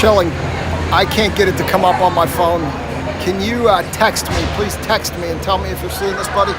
Schilling. I can't get it to come up on my phone. Can you text me? Please text me and tell me if you're seeing this, buddy.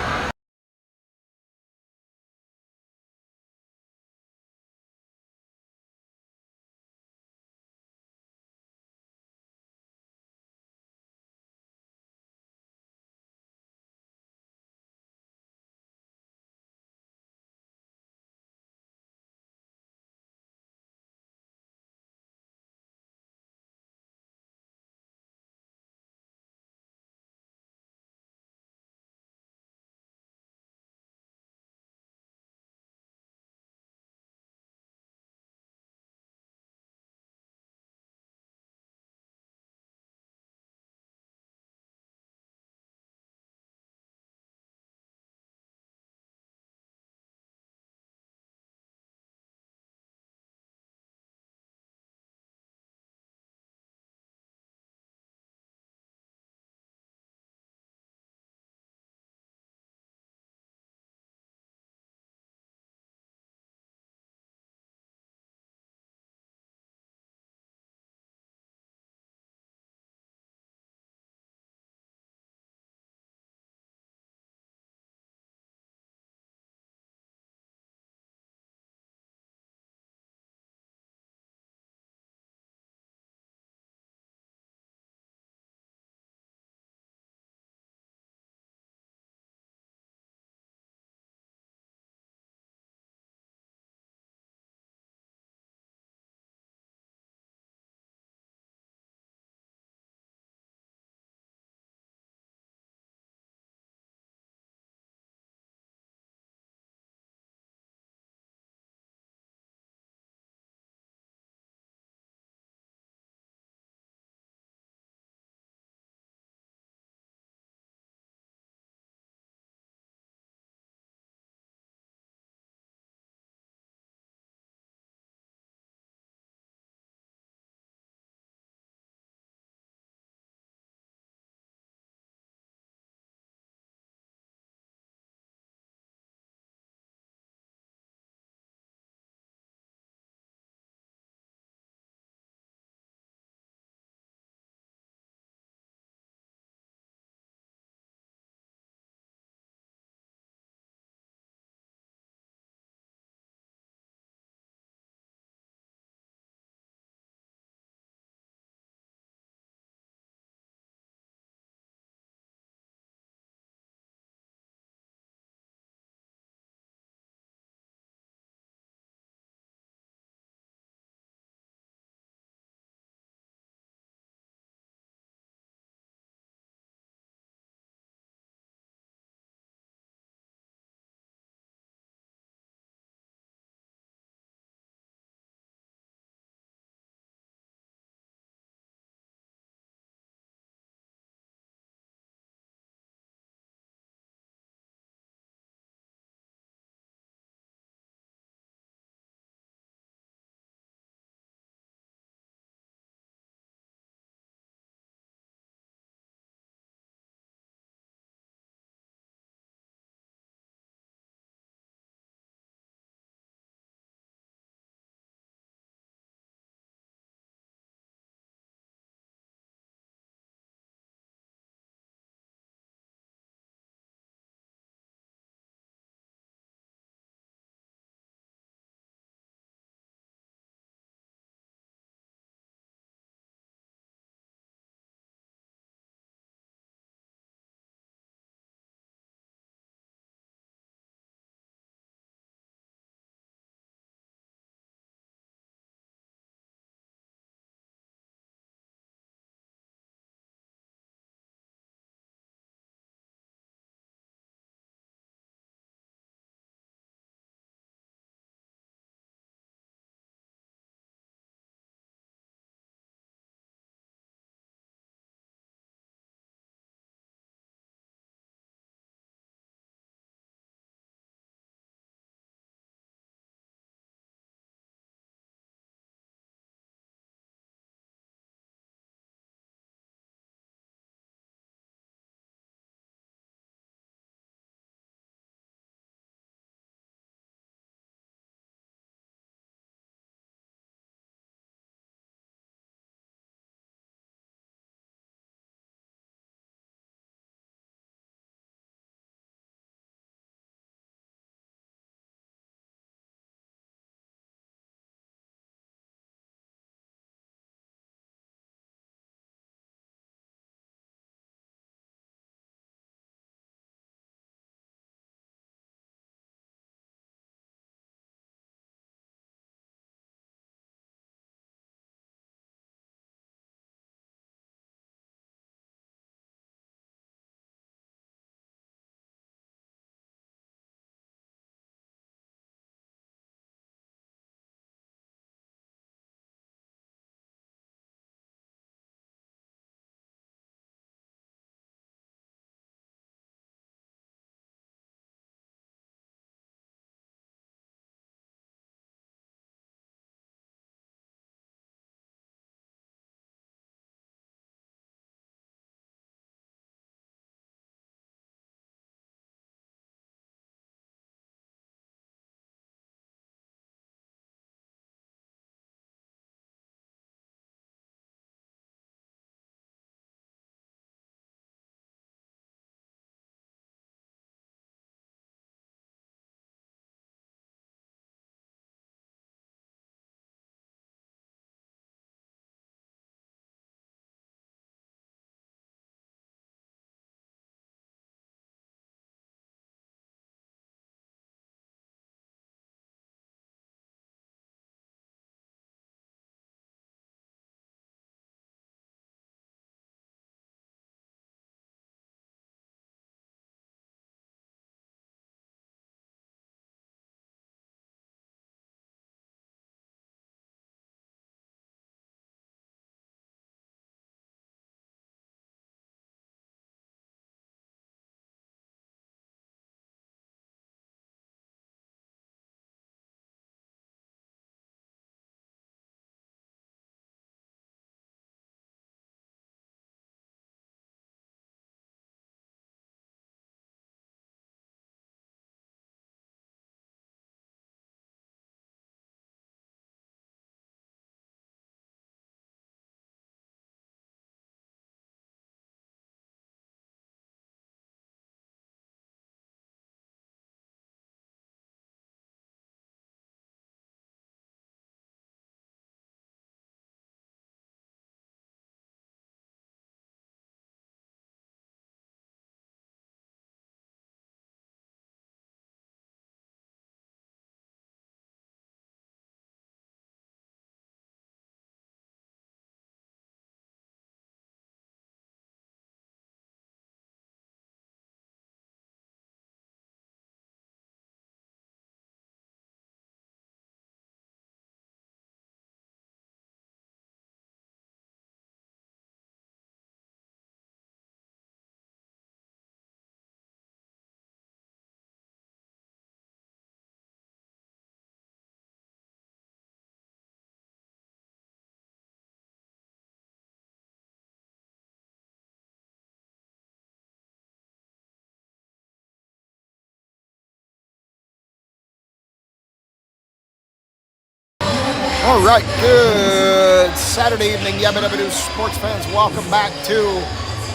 All right, good Saturday evening, Yabba Dabba Doo sports fans. Welcome back to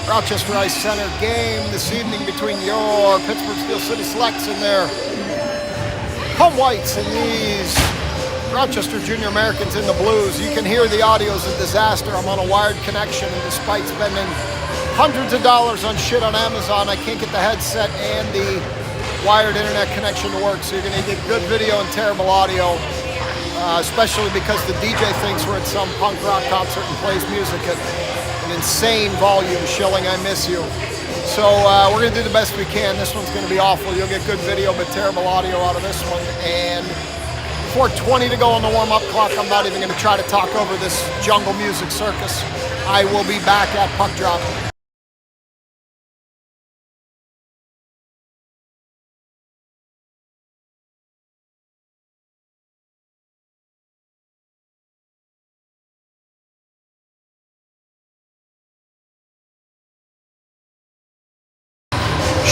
Rochester Ice Center game this evening between your Pittsburgh Steel City Selects and their home whites and these Rochester Junior Americans in the blues. You can hear the audio is a disaster. I'm on a wired connection, and despite spending hundreds of dollars on shit on Amazon, I can't get the headset and the wired internet connection to work. So you're going to get good video and terrible audio. Especially because the DJ thinks we're at some punk rock concert and plays music at an insane volume. Shilling, I miss you. So we're going to do the best we can. This one's going to be awful. You'll get good video but terrible audio out of this one. And 4:20 to go on the warm-up clock. I'm not even going to try to talk over this jungle music circus. I will be back at puck drop.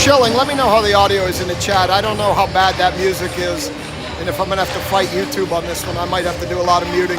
Shilling, let me know how the audio is in the chat. I don't know how bad that music is, and if I'm going to have to fight YouTube on this one, I might have to do a lot of muting.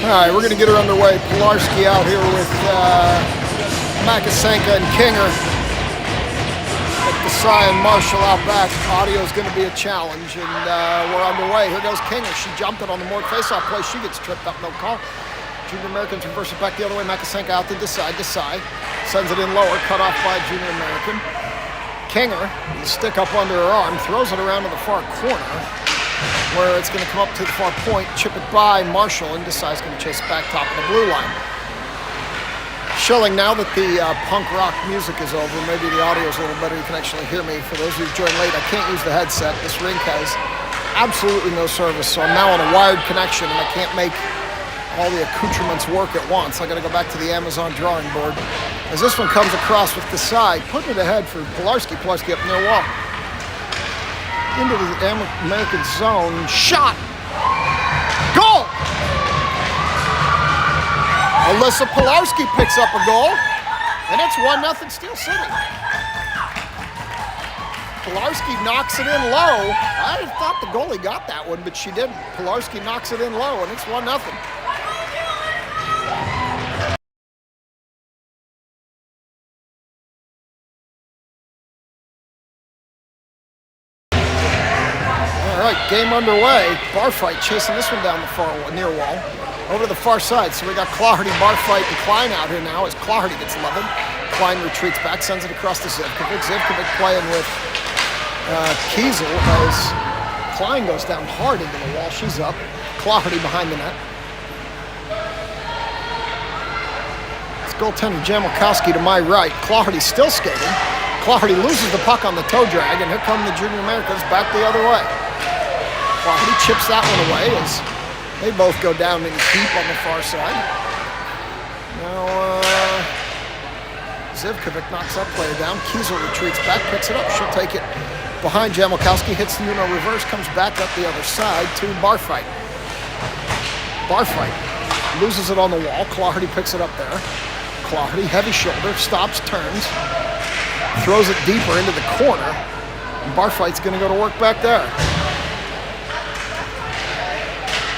All right, we're going to get her underway. Pilarski out here with Makasenka and Kinger. Desai and Marshall out back. Audio is going to be a challenge, and we're underway. Here goes Kinger. She jumped it on the more face-off play. She gets tripped up, no call. Junior Americans reverse it back the other way. Makasenka out to Desai. Desai sends it in lower, cut off by Junior American. Kinger, stick up under her arm, throws it around to the far corner, where it's going to come up to the far point, chip it by Marshall, and Desai's going to chase it back top of the blue line. Showing now that the punk rock music is over, maybe the audio is a little better, you can actually hear me. For those of you who joined late, I can't use the headset. This rink has absolutely no service, so I'm now on a wired connection, and I can't make all the accoutrements work at once. I got to go back to the Amazon drawing board. As this one comes across with Desai, putting it ahead for Pilarski. Pilarski up near wall. Into the American zone. Shot! Goal! Alyssa Pilarski picks up a goal. And it's 1-0 Steel City. Pilarski knocks it in low. I thought the goalie got that one, but she didn't. Pilarski knocks it in low, and it's 1-0. All right, game underway. Bar fight chasing this one down the far wall, near wall. Over to the far side. So we got Claherty, Bar fight, and Klein out here now as Claherty gets leveled. Klein retreats back, sends it across to Zivkovic. Zivkovic playing with Kiesel as Klein goes down hard into the wall. She's up. Claherty behind the net. It's goaltender Jamalkowski to my right. Claherty still skating. Claherty loses the puck on the toe drag, and here come the Junior Americans back the other way. Claherty chips that one away as they both go down in deep on the far side. Now, Zivkovic knocks that player down. Kiesel retreats back, picks it up. She'll take it behind Jamalkowski, hits the Uno reverse, comes back up the other side to Bar fight. Bar fight loses it on the wall. Claherty picks it up there. Claherty, heavy shoulder, stops, turns, throws it deeper into the corner. And Bar fight's going to go to work back there.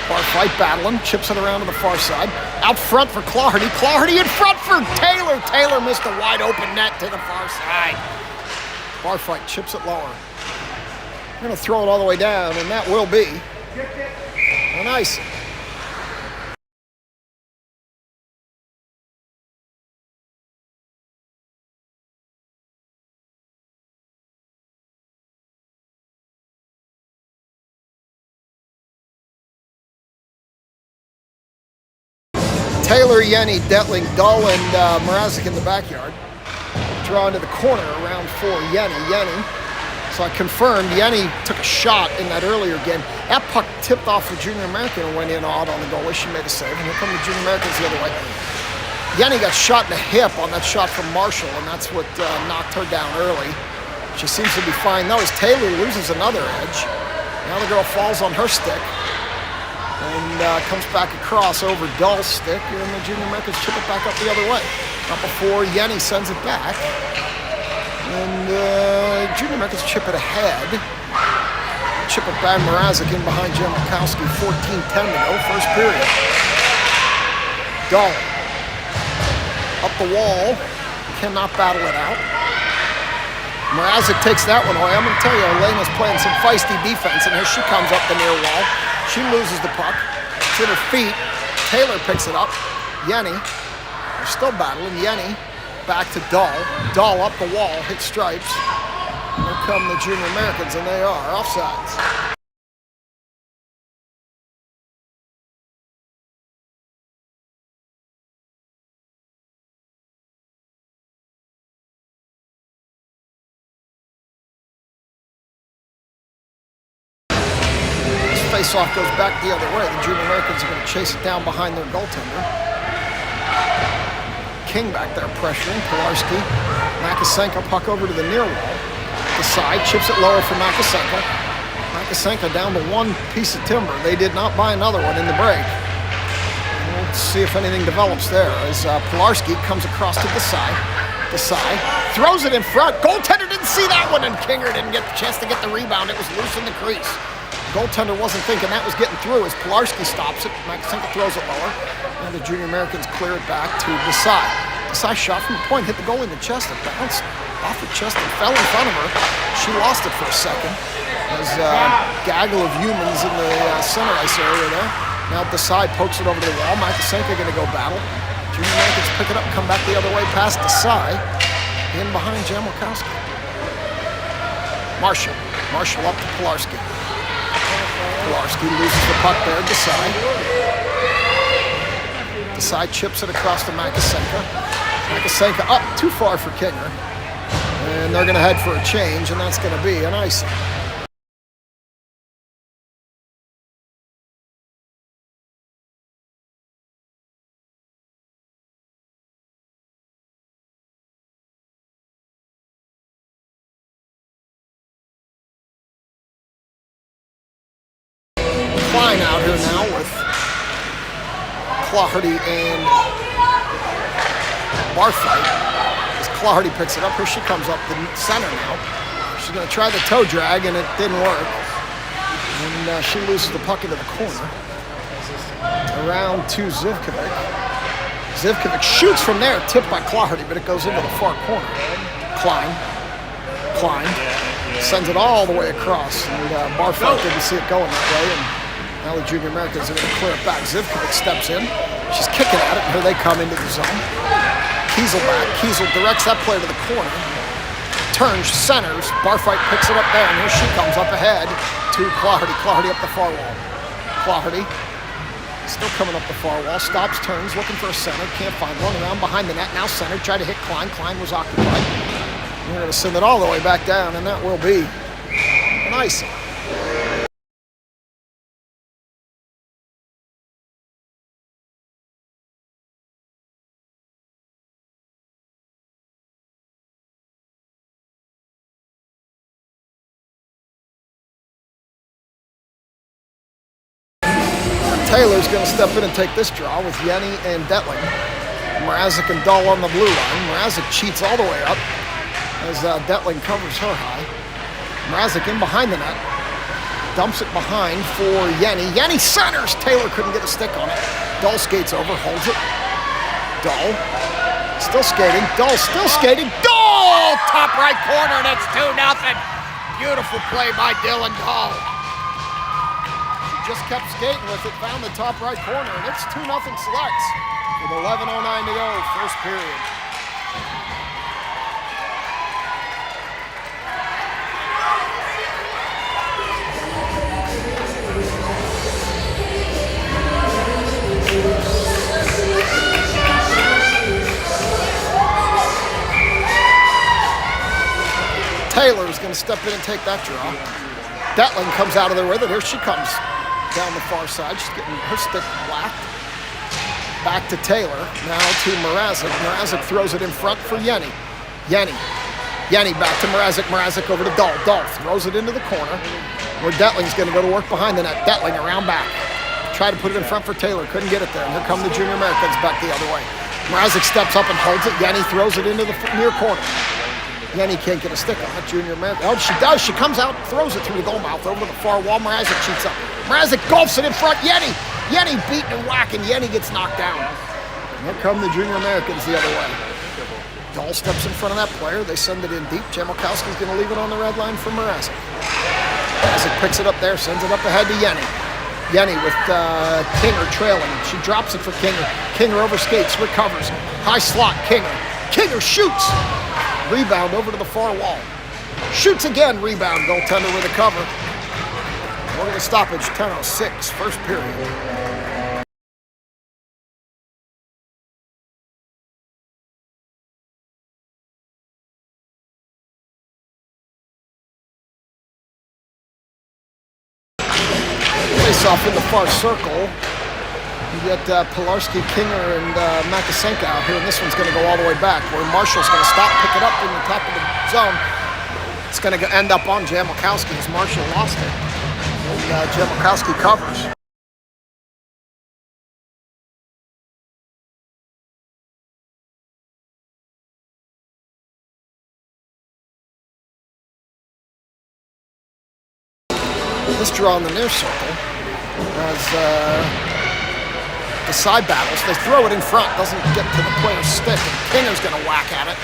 Bar fight battling, chips it around to the far side. Out front for Claherty. Claherty in front for Taylor. Taylor missed a wide open net to the far side. Bar fight chips it lower. We're going to throw it all the way down, and that will be an icing. Taylor, Yenny, Detling, Dahl, and Mrazek in the backyard. Draw into the corner around for Yenny. So I confirmed Yenny took a shot in that earlier game. That puck tipped off the Junior American and went in odd on the goalie. She made a save, and here come the Junior Americans the other way. Yenny got shot in the hip on that shot from Marshall, and that's what knocked her down early. She seems to be fine though, as Taylor loses another edge. Now the girl falls on her stick. And comes back across over Dahl's stick, and the Junior Americans chip it back up the other way. Not before Yenny sends it back. And Junior Americans chip it ahead. Chip it by Mrazek in behind Jamalkowski. 14-10 to go, first period. Dahl up the wall, cannot battle it out. Mrazek takes that one away. I'm going to tell you, Elena's playing some feisty defense, and here she comes up the near wall. She loses the puck. It's in her feet. Taylor picks it up. Yenny, they're still battling. Yenny back to Dahl. Dahl up the wall, hits stripes. And here come the Junior Americans, and they are offsides. Face-off goes back the other way. The Junior Americans are going to chase it down behind their goaltender. King back there pressuring. Pilarski. Makasenka puck over to the near wall. Desai chips it lower for Makasenka. Makasenka down to one piece of timber. They did not buy another one in the break. We'll see if anything develops there as Pilarski comes across to Desai. Desai throws it in front. Goaltender didn't see that one, and Kinger didn't get the chance to get the rebound. It was loose in the crease. Goaltender wasn't thinking that was getting through as Pilarski stops it. Makasenka throws it lower. And the Junior Americans clear it back to Desai. Desai shot from the point, hit the goalie in the chest. It bounced off her chest and fell in front of her. She lost it for a second. There's a gaggle of humans in the center ice area there. Now Desai pokes it over to the wall. Makasenka going to go battle. Junior Americans pick it up, come back the other way past Desai. In behind Jamelkowski. Marshall up to Pilarski. Pilarski loses the puck there. Desai chips it across to Makasenka. Makasenka up too far for Kinger. And they're going to head for a change, and that's going to be an icing. Klein out here now with Claherty and Barfight. As Claherty picks it up, here she comes up the center now. She's going to try the toe drag, and it didn't work. And she loses the puck into the corner. Around to Zivkovic. Zivkovic shoots from there, tipped by Claherty, but it goes into the far corner. Klein sends it all the way across, and Barfight didn't see it going that way. And now the Junior Americans are going to clear it back. Zivkovic steps in. She's kicking at it, and here they come into the zone. Kiesel back. Kiesel directs that play to the corner. Turns, centers. Barfight picks it up there, and here she comes up ahead to Claherty. Claherty up the far wall. Claherty still coming up the far wall. Stops, turns, looking for a center. Can't find one. Around behind the net. Now center. Tried to hit Klein. Klein was occupied. We're going to send it all the way back down, and that will be an icing. Taylor's going to step in and take this draw with Yenny and Detling. Mrazek and Dahl on the blue line. Mrazek cheats all the way up as Detling covers her high. Mrazek in behind the net. Dumps it behind for Yenny. Yenny centers. Taylor couldn't get a stick on it. Dahl skates over, holds it. Dahl still skating. Dahl still skating. Dahl! Top right corner, and it's 2-0. Beautiful play by Dylan Dahl. Just kept skating with it, found the top right corner, and it's 2-0 Selects with 11:09 to go, first period. Taylor's going to step in and take that draw. Detling comes out of there with it. Here she comes. Down the far side, she's getting her stick whacked. Back to Taylor, now to Mrazek. Mrazek throws it in front for Yenny. Yenny back to Mrazek. Mrazek over to Dahl. Dahl throws it into the corner, where Detling's going to go to work behind the net. Detling around back. Tried to put it in front for Taylor, couldn't get it there. And here come the Junior Americans back the other way. Mrazek steps up and holds it. Yenny throws it into the near corner. Yenny can't get a stick on it. Junior American. Oh, she does. She comes out, throws it through the goal mouth over to the far wall. Mrazek cheats up. Mrazek golfs it in front. Yenny beating and whacking. Yenny gets knocked down. And here come the Junior Americans the other way. Dahl steps in front of that player. They send it in deep. Jamelkowski's going to leave it on the red line for Mrazek. Mrazek picks it up there, sends it up ahead to Yenny. Yenny with Kinger trailing. She drops it for Kinger. Kinger overskates, recovers. High slot, Kinger. Kinger shoots. Rebound over to the far wall. Shoots again, rebound, goaltender with a cover. We're going to stoppage, 10:06, first period. Face off in the far circle. You get Pilarski, Kinger, and Makasenka out here, and this one's going to go all the way back, where Marshall's going to stop, pick it up in the top of the zone. It's going to end up on Jamelkowski as Marshall lost it. And Jamelkowski covers. This this draw in the near circle as the side battles. They throw it in front, doesn't get to the player's stick, and Kinger's going to whack at it.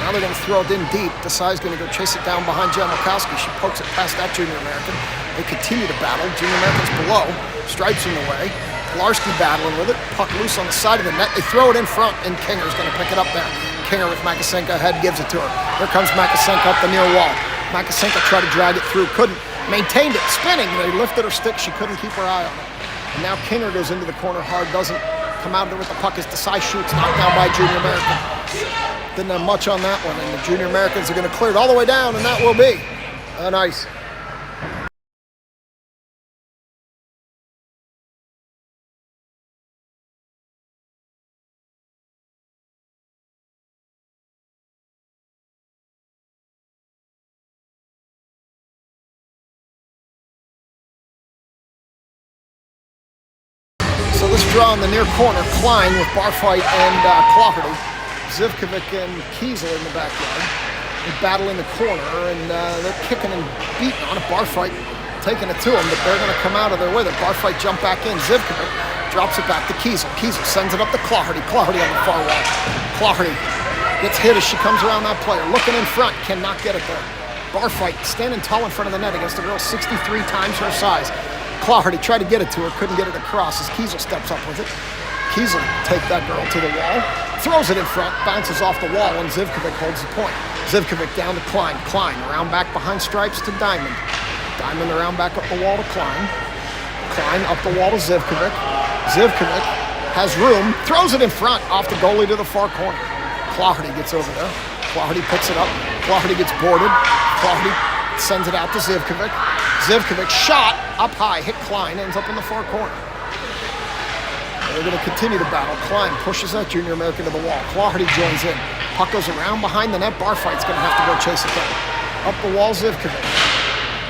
Now they're going to throw it in deep. Desai's going to go chase it down behind Jen Mikowski. She pokes it past that Junior American. They continue to battle. Junior American's below. Stripes in the way. Kolarski battling with it. Puck loose on the side of the net. They throw it in front, and Kinger's going to pick it up there. Kinger with Makasenko ahead gives it to her. Here comes Makasenko up the near wall. Makasenko tried to drag it through. Couldn't. Maintained it. Spinning. They lifted her stick. She couldn't keep her eye on it. And now Kinger goes into the corner hard. Doesn't come out of there with the puck as Desai shoots. Knocked down by Junior American. Didn't have much on that one, and the Junior Americans are going to clear it all the way down, and that will be nice. So this draw in the near corner, Klein with Barfight and Claugherty. Zivkovic and Kiesel in the backyard. They battle in the corner, and they're kicking and beating on it. Barfight taking it to them, but they're going to come out of their way. The Barfight jump back in. Zivkovic drops it back to Kiesel. Kiesel sends it up to Claugherty. Claugherty on the far wall. Claugherty gets hit as she comes around that player. Looking in front, cannot get it there. Barfight standing tall in front of the net against a girl 63 times her size. Claugherty tried to get it to her, couldn't get it across as Kiesel steps up with it. Kiesel take that girl to the wall, throws it in front, bounces off the wall, and Zivkovic holds the point. Zivkovic down to Klein. Klein around back behind Stripes to Diamond. Diamond around back up the wall to Klein. Klein up the wall to Zivkovic. Zivkovic has room, throws it in front, off the goalie to the far corner. Claugherty gets over there. Claugherty picks it up. Claugherty gets boarded. Claugherty sends it out to Zivkovic. Zivkovic shot up high, hit Klein, ends up in the far corner. They're going to continue to battle. Klein pushes that Junior American to the wall. Claugherty joins in. Puck goes around behind the net. Barfight's going to have to go chase it down. Up the wall, Zivkovic.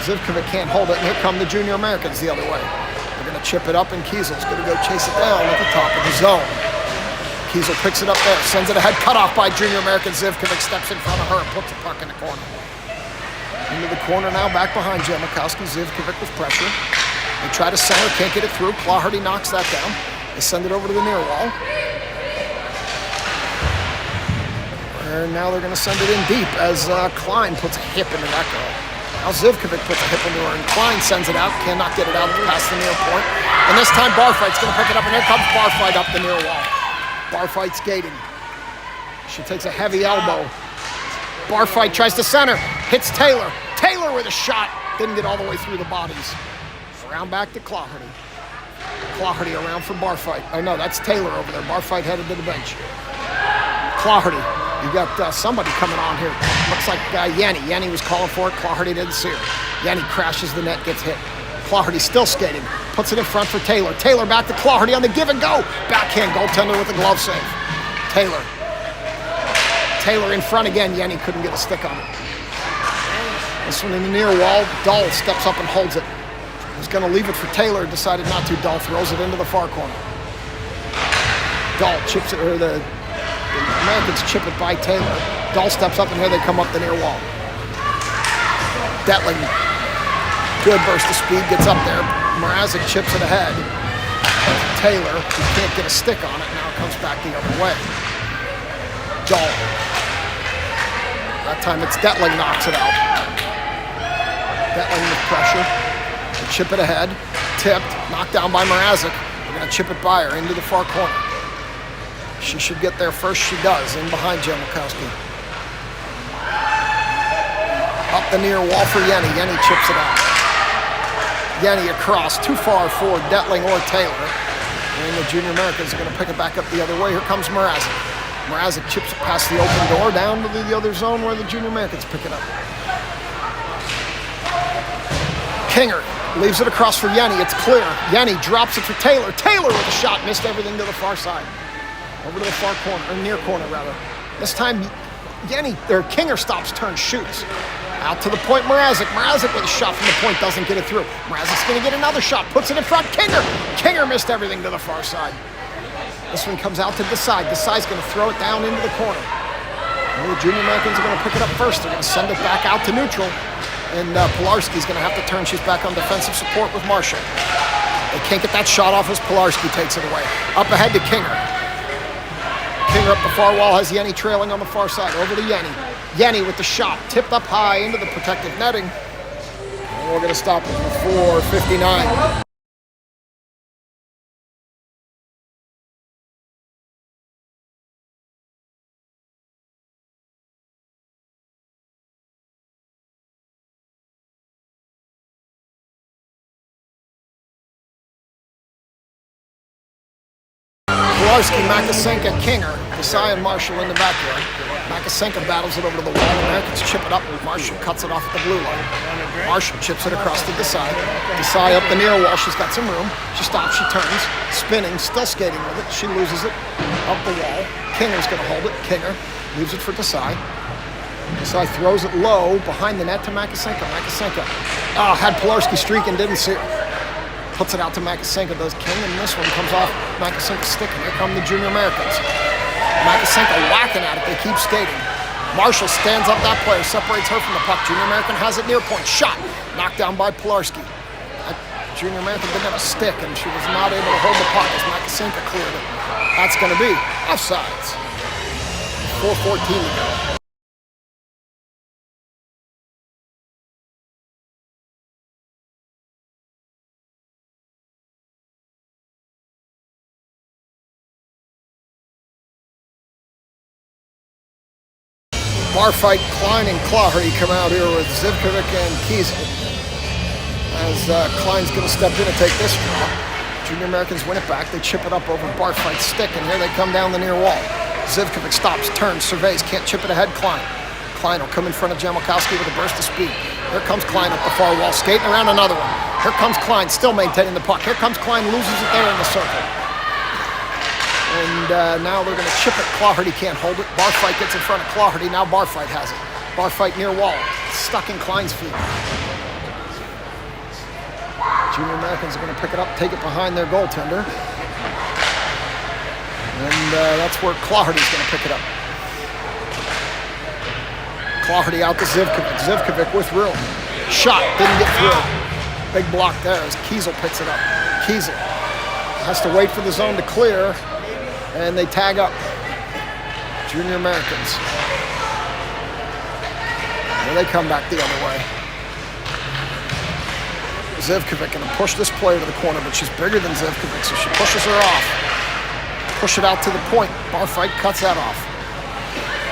Zivkovic can't hold it, and here come the Junior Americans the other way. They're going to chip it up, and Kiesel's going to go chase it down at the top of the zone. Kiesel picks it up there, sends it ahead, cut off by Junior American. Zivkovic steps in front of her and puts the puck in the corner. Into the corner now, back behind Jen Mikowski. Zivkovic with pressure. They try to center, can't get it through. Claugherty knocks that down. They send it over to the near wall. And now they're going to send it in deep as Klein puts a hip into that girl. Now Zivkovic puts a hip into her, and Klein sends it out, cannot get it out past the near point. And this time Barfight's going to pick it up, and here comes Barfight up the near wall. Barfight skating. She takes a heavy elbow. Barfight tries to center, hits Taylor. Taylor with a shot, didn't get all the way through the bodies. Around back to Claugherty. Claugherty around for Barfight. Oh no, that's Taylor over there. Barfight headed to the bench. Claugherty, you got somebody coming on here. Looks like Yanni. Yanni was calling for it. Claugherty didn't see her. Yanni crashes the net, gets hit. Claugherty still skating. Puts it in front for Taylor. Taylor back to Claugherty on the give and go. Backhand goaltender with a glove save. Taylor. Taylor in front again. Yanni couldn't get a stick on it. This one in the near wall. Dahl steps up and holds it. Was going to leave it for Taylor, decided not to. Dahl throws it into the far corner. Dahl chips it, or the Americans chip it by Taylor. Dahl steps up, and here they come up the near wall. Detling, good burst of speed, gets up there. Mrazek chips it ahead. Taylor, who can't get a stick on it, now comes back the other way. Dahl. That time it's Detling knocks it out. Detling with pressure. They chip it ahead. Tipped. Knocked down by Mrazek. They're going to chip it by her into the far corner. She should get there first. She does. In behind Jen Mikowski. Up the near wall for Yanni. Yanni chips it out. Yanni across. Too far for Detling or Taylor. And the Junior Americans are going to pick it back up the other way. Here comes Mrazek. Mrazek chips it past the open door down to the other zone where the Junior Americans pick it up. Kinger leaves it across for Yanni. It's clear. Yanni drops it for Taylor. Taylor with a shot. Missed everything to the far side. Over to the far corner, or near corner rather. This time Kinger stops, turns, shoots. Out to the point, Mrazek. Mrazek with a shot from the point, doesn't get it through. Mrazek's going to get another shot, puts it in front. Kinger missed everything to the far side. This one comes out to Desai. Desai's going to throw it down into the corner. And the Junior Americans are going to pick it up first. They're going to send it back out to neutral. And Pilarski's going to have to turn. She's back on defensive support with Marshall. They can't get that shot off as Pilarski takes it away. Up ahead to Kinger. Kinger up the far wall has Yenny trailing on the far side. Over to Yenny. Yenny with the shot. Tipped up high into the protective netting. And we're going to stop it before 59. Pilarski, Makasenka, Kinger, Desai and Marshall in the backyard. Makasenka battles it over to the wall. Americans chip it up. Marshall cuts it off at the blue line. Marshall chips it across to Desai. Desai up the near wall. She's got some room. She stops. She turns. Spinning. Still skating with it. She loses it. Up the wall. Kinger's going to hold it. Kinger leaves it for Desai. Desai throws it low behind the net to Makasenka. Makasenka had Pilarski streaking. Didn't see her. Puts it out to Makasenka, does King, and this one comes off Makasenka's stick, and here come the Junior Americans. Makasenka whacking at it, they keep skating. Marshall stands up that player, separates her from the puck. Junior American has it near point, shot, knocked down by Pilarski. That Junior American didn't have a stick, and she was not able to hold the puck as Makasenka cleared it. That's going to be offsides. 4:14 to go. Bar fight, Klein and Claherty come out here with Zivkovic and Kiesel. As Klein's going to step in and take this draw. Junior Americans win it back. They chip it up over Bar fight's stick, and here they come down the near wall. Zivkovic stops, turns, surveys, can't chip it ahead. Klein. Klein will come in front of Jamalkowski with a burst of speed. Here comes Klein up the far wall, skating around another one. Here comes Klein, still maintaining the puck. Here comes Klein, loses it there in the circle. And now they're going to chip it. Claherty can't hold it. Barfight gets in front of Claherty. Now Barfight has it. Barfight near wall. Stuck in Klein's feet. Junior Americans are going to pick it up, take it behind their goaltender. And that's where Claherty's going to pick it up. Claherty out to Zivkovic. Zivkovic with room. Shot. Didn't get through. Big block there as Kiesel picks it up. Kiesel has to wait for the zone to clear. And they tag up Junior Americans. And they come back the other way. Zivkovic going to push this player to the corner, but she's bigger than Zivkovic, so she pushes her off. Push it out to the point. Barfight cuts that off.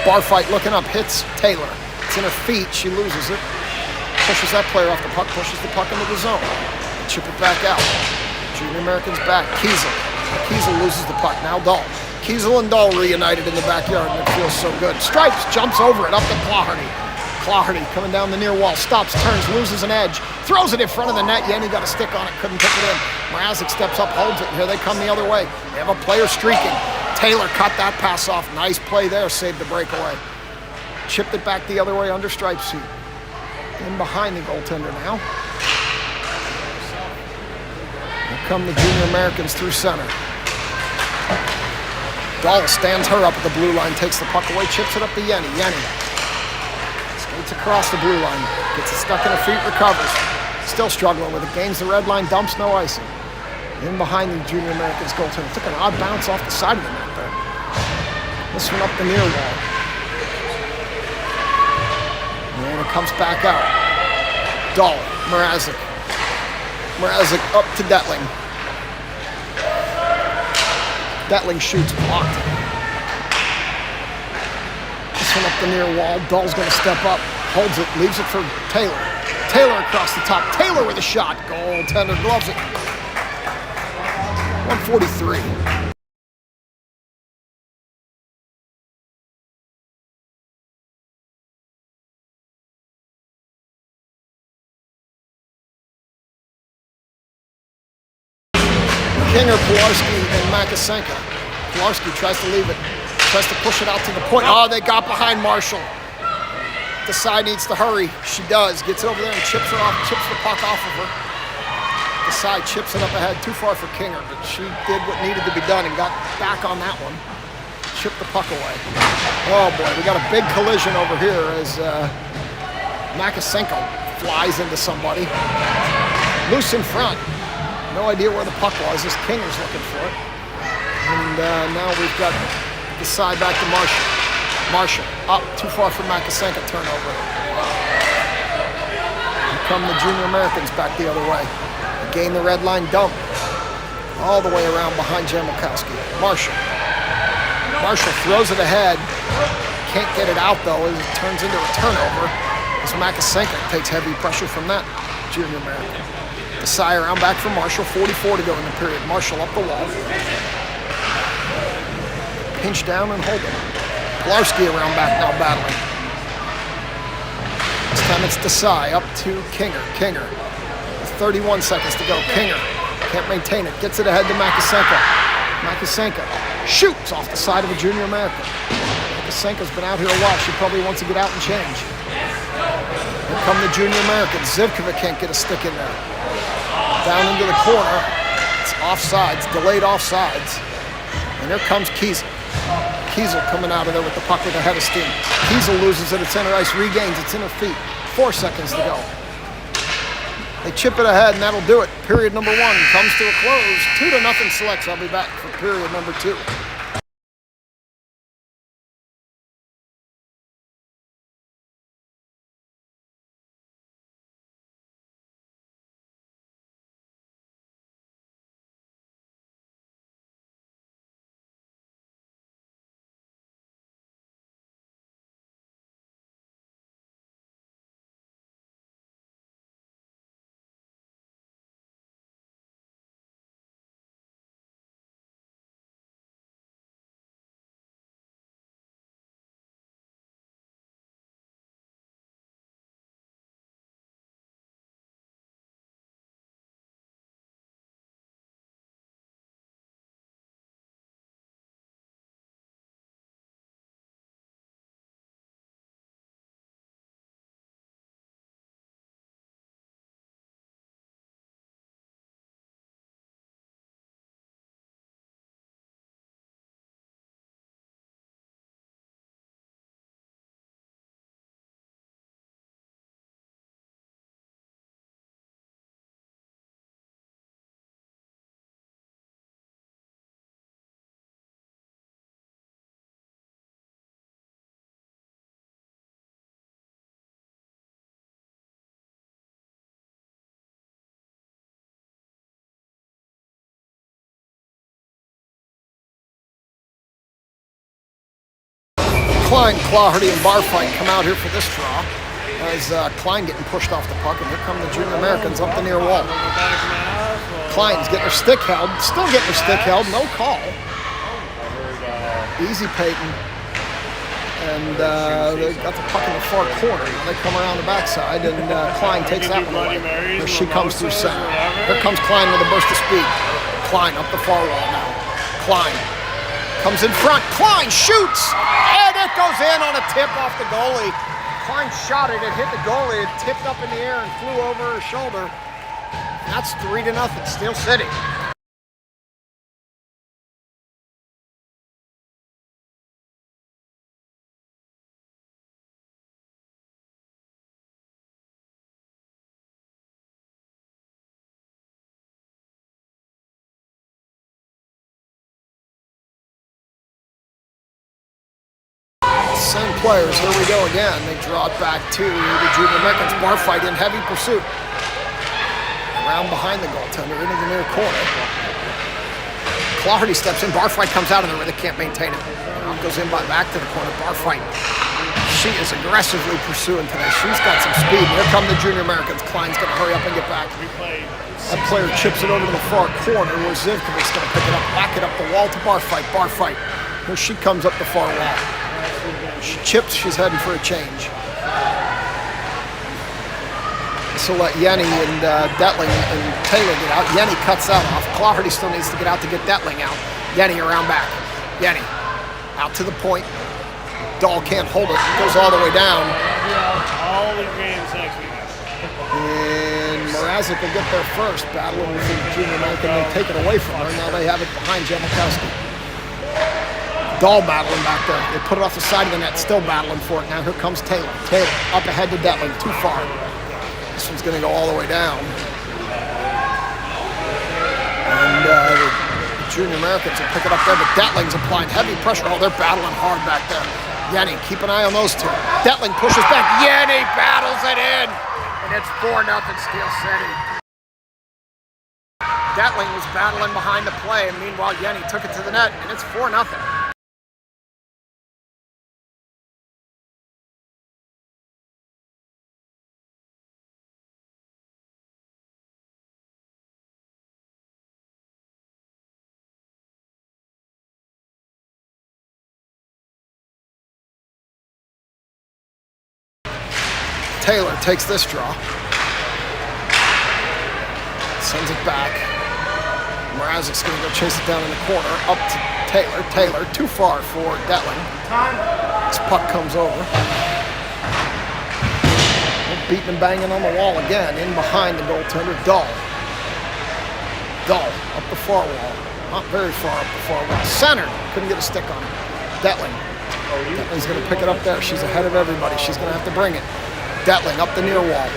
Barfight looking up, hits Taylor. It's in her feet, she loses it. Pushes that player off the puck, pushes the puck into the zone. Chip it back out. Junior Americans back. Kiesel. Kiesel loses the puck. Now Dahl. Kiesel and Dahl reunited in the backyard, and it feels so good. Stripes jumps over it up to Claherty. Claherty coming down the near wall. Stops, turns, loses an edge. Throws it in front of the net. Yenny got a stick on it. Couldn't pick it in. Mrazek steps up, holds it. And here they come the other way. They have a player streaking. Taylor cut that pass off. Nice play there. Saved the breakaway. Chipped it back the other way under Stripes' feet. In behind the goaltender now. Here come the Junior Americans through center. Dahl stands her up at the blue line, takes the puck away, chips it up to Yenny. Yenny skates across the blue line, gets it stuck in her feet, recovers. Still struggling with it, gains the red line, dumps, no icing. In behind the Junior Americans goaltender. Took an odd bounce off the side of the net there. This one up the near wall. And it comes back out. Dahl, Mrazek. Mrazek up to Detling. Detling shoots, blocked. This one up the near wall. Dahl's going to step up, holds it, leaves it for Taylor. Taylor across the top. Taylor with a shot. Goaltender gloves it. 143. Kinger, Pilarski, and Makasenka. Pilarski tries to leave it, tries to push it out to the point. Oh, they got behind Marshall. Desai needs to hurry. She does. Gets over there and chips her off, chips the puck off of her. Desai chips it up ahead, too far for Kinger, but she did what needed to be done and got back on that one. Chipped the puck away. Oh boy, we got a big collision over here as Makasenka flies into somebody. Loose in front. No idea where the puck was. This Kinger's looking for it. And now we've got the side back to Marshall. Marshall up too far for Makasenka, turnover. Here come the Junior Americans back the other way. They gain the red line dump. All the way around behind Jamelkowski. Marshall. Marshall throws it ahead. Can't get it out though. It turns into a turnover as Makasenka takes heavy pressure from that Junior American. Desai around back for Marshall. 44 to go in the period. Marshall up the wall. Pinch down and hold it. Pilarski around back now battling. This time it's Desai up to Kinger. Kinger. 31 seconds to go. Kinger can't maintain it. Gets it ahead to Makasenka. Makasenka shoots off the side of a Junior American. Makasenka's been out here a while. She probably wants to get out and change. Here come the Junior Americans. Zivkovic can't get a stick in there. Down into the corner. It's offsides, delayed offsides. And here comes Kiesel. Kiesel coming out of there with the puck with a head of steam. Kiesel loses it at center ice, regains its inner feet. 4 seconds to go. They chip it ahead, and that'll do it. Period number 1 comes to a close. 2-0 Selects. I'll be back for period number 2. Klein, Claherty, and Barfight come out here for this draw. As Klein getting pushed off the puck, and here come the Junior Americans up the near wall. Klein's getting her stick held, still getting her stick held, no call. Easy Peyton. And they got the puck in the far corner. They come around the backside, and Klein takes that one away. Here she comes through center. Here comes Klein with a burst of speed. Klein up the far wall now. Klein comes in front. Klein shoots, and it goes in on a tip off the goalie. Klein shot it. It hit the goalie. It tipped up in the air and flew over her shoulder. And that's 3-0. Steel City. Same players, here we go again. They draw it back to the Junior Americans. Barfight in heavy pursuit. Around behind the goaltender into the near corner. Claherty steps in. Barfight comes out of there where they can't maintain it. Now goes in back to the corner. Barfight. She is aggressively pursuing today. She's got some speed. Here come the Junior Americans. Klein's going to hurry up and get back. That player chips it over to the far corner where Zivkovic's going to pick it up, back it up the wall to Barfight. Barfight. Here she comes up the far wall. She chips, she's heading for a change. This will let Yenny and Detling and Taylor get out. Yenny cuts that off. Claherty still needs to get out to get Detling out. Yenny around back. Yenny out to the point. Dahl can't hold it. Goes all the way down. And Mrazek will get there first. Battling with the Junior American. They take it away from her. Now they have it behind Jamelkowski. Dahl battling back there. They put it off the side of the net, still battling for it. Now here comes Taylor. Taylor up ahead to Detling, too far. This one's going to go all the way down. And the Junior Americans will pick it up there, but Detling's applying heavy pressure. Oh, they're battling hard back there. Yenny, keep an eye on those two. Detling pushes back. Yenny battles it in. And it's 4-0 Steel City. Detling was battling behind the play, and meanwhile Yenny took it to the net, and it's 4-0. Taylor takes this draw. Sends it back. Mrazek's going to go chase it down in the corner. Up to Taylor. Taylor, too far for Detling. This puck comes over. Beating and banging on the wall again. In behind the goaltender, Dull. Dull, up the far wall. Not very far up the far wall. Centered. Couldn't get a stick on it. Detling. Detling's going to pick it up there. She's ahead of everybody. She's going to have to bring it. Detling up the near wall.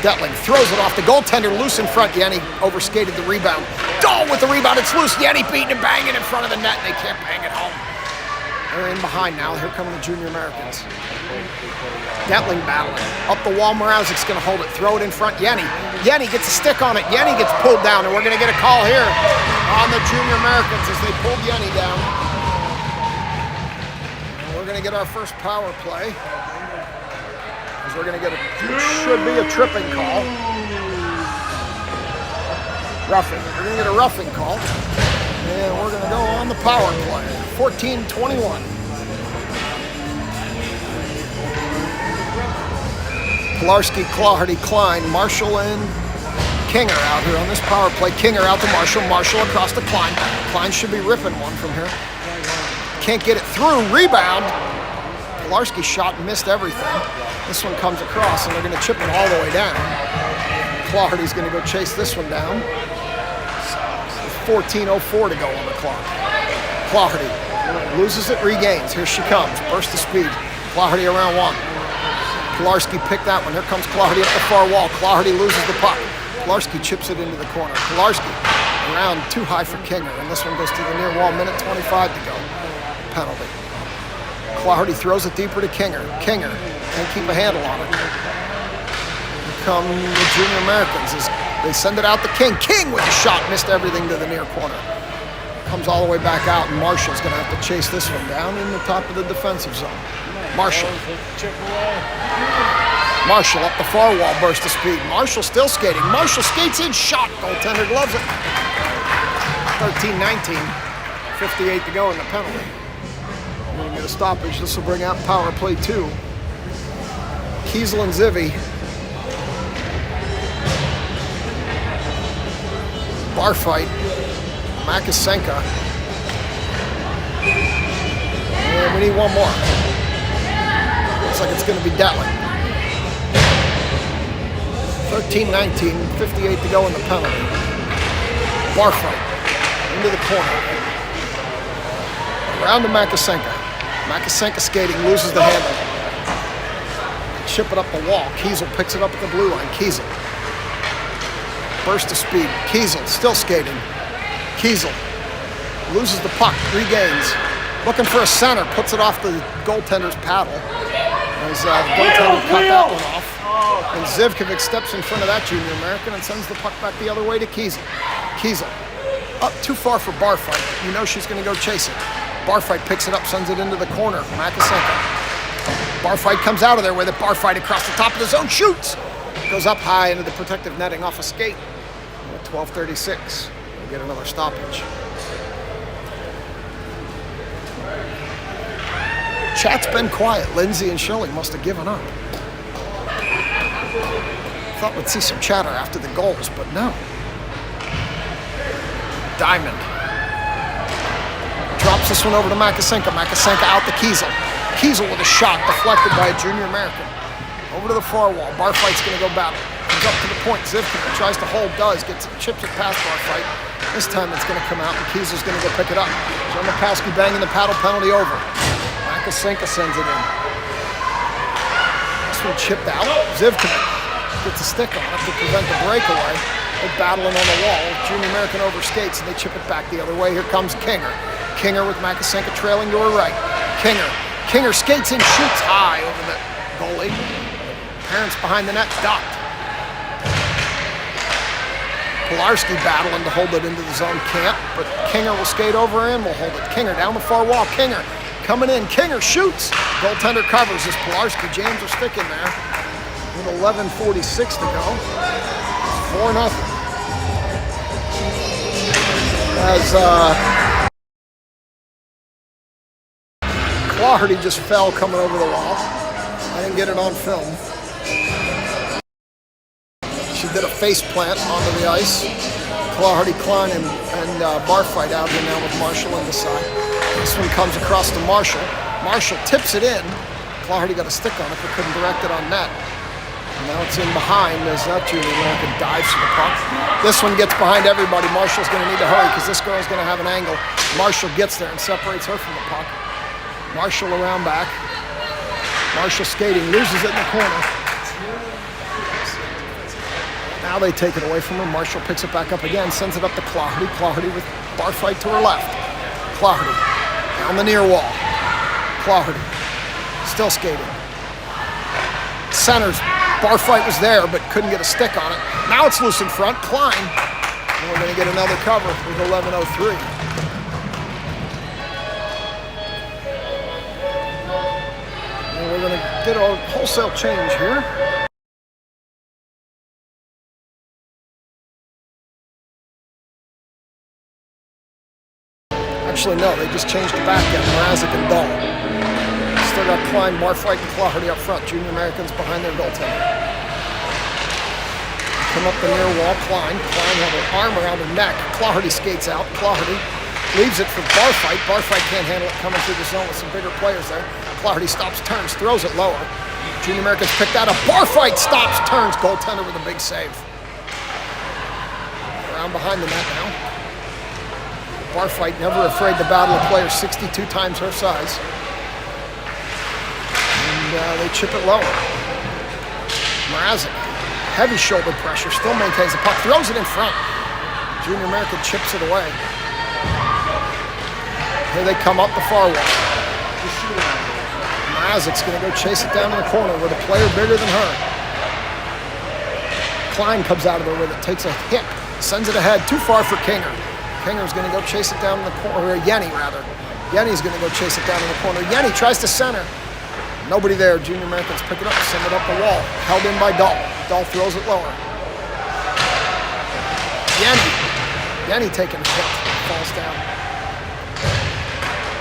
Detling throws it off the goaltender, loose in front. Yenny overskated the rebound. Dull with the rebound, it's loose. Yenny beating and banging in front of the net, and they can't bang it home. They're in behind now. Here come the Junior Americans. Detling battling. Up the wall, Mrazek's going to hold it. Throw it in front, Yenny. Yenny gets a stick on it. Yenny gets pulled down, and we're going to get a call here on the Junior Americans as they pulled Yenny down. And we're going to get our first power play. We're going to get should be a tripping call. Roughing. We're going to get a roughing call. And we're going to go on the power play. 14-21. Pilarski, Claherty, Klein, Marshall, and Kinger out here on this power play. Kinger out to Marshall. Marshall across to Klein. Klein should be ripping one from here. Can't get it through. Rebound. Pilarski shot and missed everything. This one comes across, and they're going to chip it all the way down. Claherty's going to go chase this one down. 14:04 to go on the clock. Claherty loses it, regains. Here she comes. Burst of speed. Claherty around one. Pilarski picked that one. Here comes Claherty up the far wall. Claherty loses the puck. Pilarski chips it into the corner. Pilarski around too high for Kinger, and this one goes to the near wall. Minute 25 to go. Penalty. Claherty throws it deeper to Kinger. Kinger can't keep a handle on it. Here come the Junior Americans as they send it out to King. King with a shot, missed everything to the near corner. Comes all the way back out, and Marshall's going to have to chase this one down in the top of the defensive zone. Marshall. Marshall up the far wall, burst of speed. Marshall still skating. Marshall skates in, shot. Goaltender gloves it. 13-19. 58 to go in the penalty. We're going to get a stoppage. This will bring out power play 2. Kiesel and Zivy. Bar fight. Makasenka. And we need one more. Looks like it's going to be Detling. 13-19, 58 to go in the penalty. Bar fight. Into the corner. Around to Makasenka. Makasenka skating, loses the handle. Chip it up the wall. Kiesel picks it up at the blue line. Kiesel. Burst of speed. Kiesel still skating. Kiesel loses the puck, regains. Looking for a center, puts it off the goaltender's paddle. As the goaltender cut that one off. And Zivkovic steps in front of that Junior American and sends the puck back the other way to Kiesel. Kiesel up too far for Barfight. You know she's going to go chase it. Barfight picks it up, sends it into the corner. Makasenka. Barfight comes out of there with it. Barfight across the top of the zone, shoots. Goes up high into the protective netting off a skate. 12:36. We'll get another stoppage. Chat's been quiet. Lindsay and Shelley must have given up. Thought we'd see some chatter after the goals, but no. Diamond. Drops this one over to Makasenka. Makasenka out to Kiesel. Kiesel with a shot deflected by a Junior American. Over to the far wall. Barfight's going to go battle. Comes up to the point. Zivkovic tries to hold, chips it past Barfight. This time it's going to come out, and Kiesel's going to go pick it up. Jermapowski banging the paddle, penalty over. Makasenka sends it in. This one chipped out. Zivkovic gets a stick on it to prevent the breakaway. They're battling on the wall. Junior American overskates, and they chip it back the other way. Here comes Kinger. Kinger with Makasenka trailing to her right. Kinger skates in, shoots high over the goalie. Parents behind the net ducked. Pilarski battling to hold it into the zone, can't, but Kinger will skate over and will hold it. Kinger down the far wall. Kinger coming in. Kinger shoots. Goaltender covers as Pilarski. James are sticking there with 11:46 to go. 4-0. As Claherty just fell coming over the wall. I didn't get it on film. She did a face plant onto the ice. Claherty, Klein, and Barfight out here now with Marshall on the side. This one comes across to Marshall. Marshall tips it in. Claherty got a stick on it, but couldn't direct it on net. And now it's in behind as that Junior American dives for the puck. This one gets behind everybody. Marshall's going to need to hurry because this girl's going to have an angle. Marshall gets there and separates her from the puck. Marshall around back. Marshall skating, loses it in the corner. Now they take it away from her. Marshall picks it back up again, sends it up to Claherty. Claherty with Barfight to her left. Claherty down the near wall. Claherty still skating. Centers. Barfight was there, but couldn't get a stick on it. Now it's loose in front. Klein. And we're going to get another cover with 11:03. And we're going to get a wholesale change here. Actually, no, they just changed it back at Mrazek and Dahl. Still got Klein, Barfight, and Claherty up front. Junior Americans behind their goaltender. Come up the near wall, Klein. Klein had her arm around her neck. Claherty skates out. Claherty leaves it for Barfight. Barfight can't handle it coming through the zone with some bigger players there. Claherty stops, turns, throws it lower. Junior Americans pick that up. Barfight stops, turns. Goaltender with a big save. Around behind the net now. Barfight never afraid to battle a player 62 times her size. And they chip it lower. Mrazek, heavy shoulder pressure, still maintains the puck, throws it in front. Junior American chips it away. Here they come up the far wall. Mrazek's going to go chase it down in the corner with a player bigger than her. Klein comes out of there with it, takes a hit, sends it ahead, too far for Kinger. Kinger's going to go chase it down in the corner, or Yenny rather. Yenny's going to go chase it down in the corner. Yenny tries to center. Nobody there. Junior Americans pick it up, send it up the wall. Held in by Dahl. Dahl throws it lower. Yenny taking a hit. Falls down.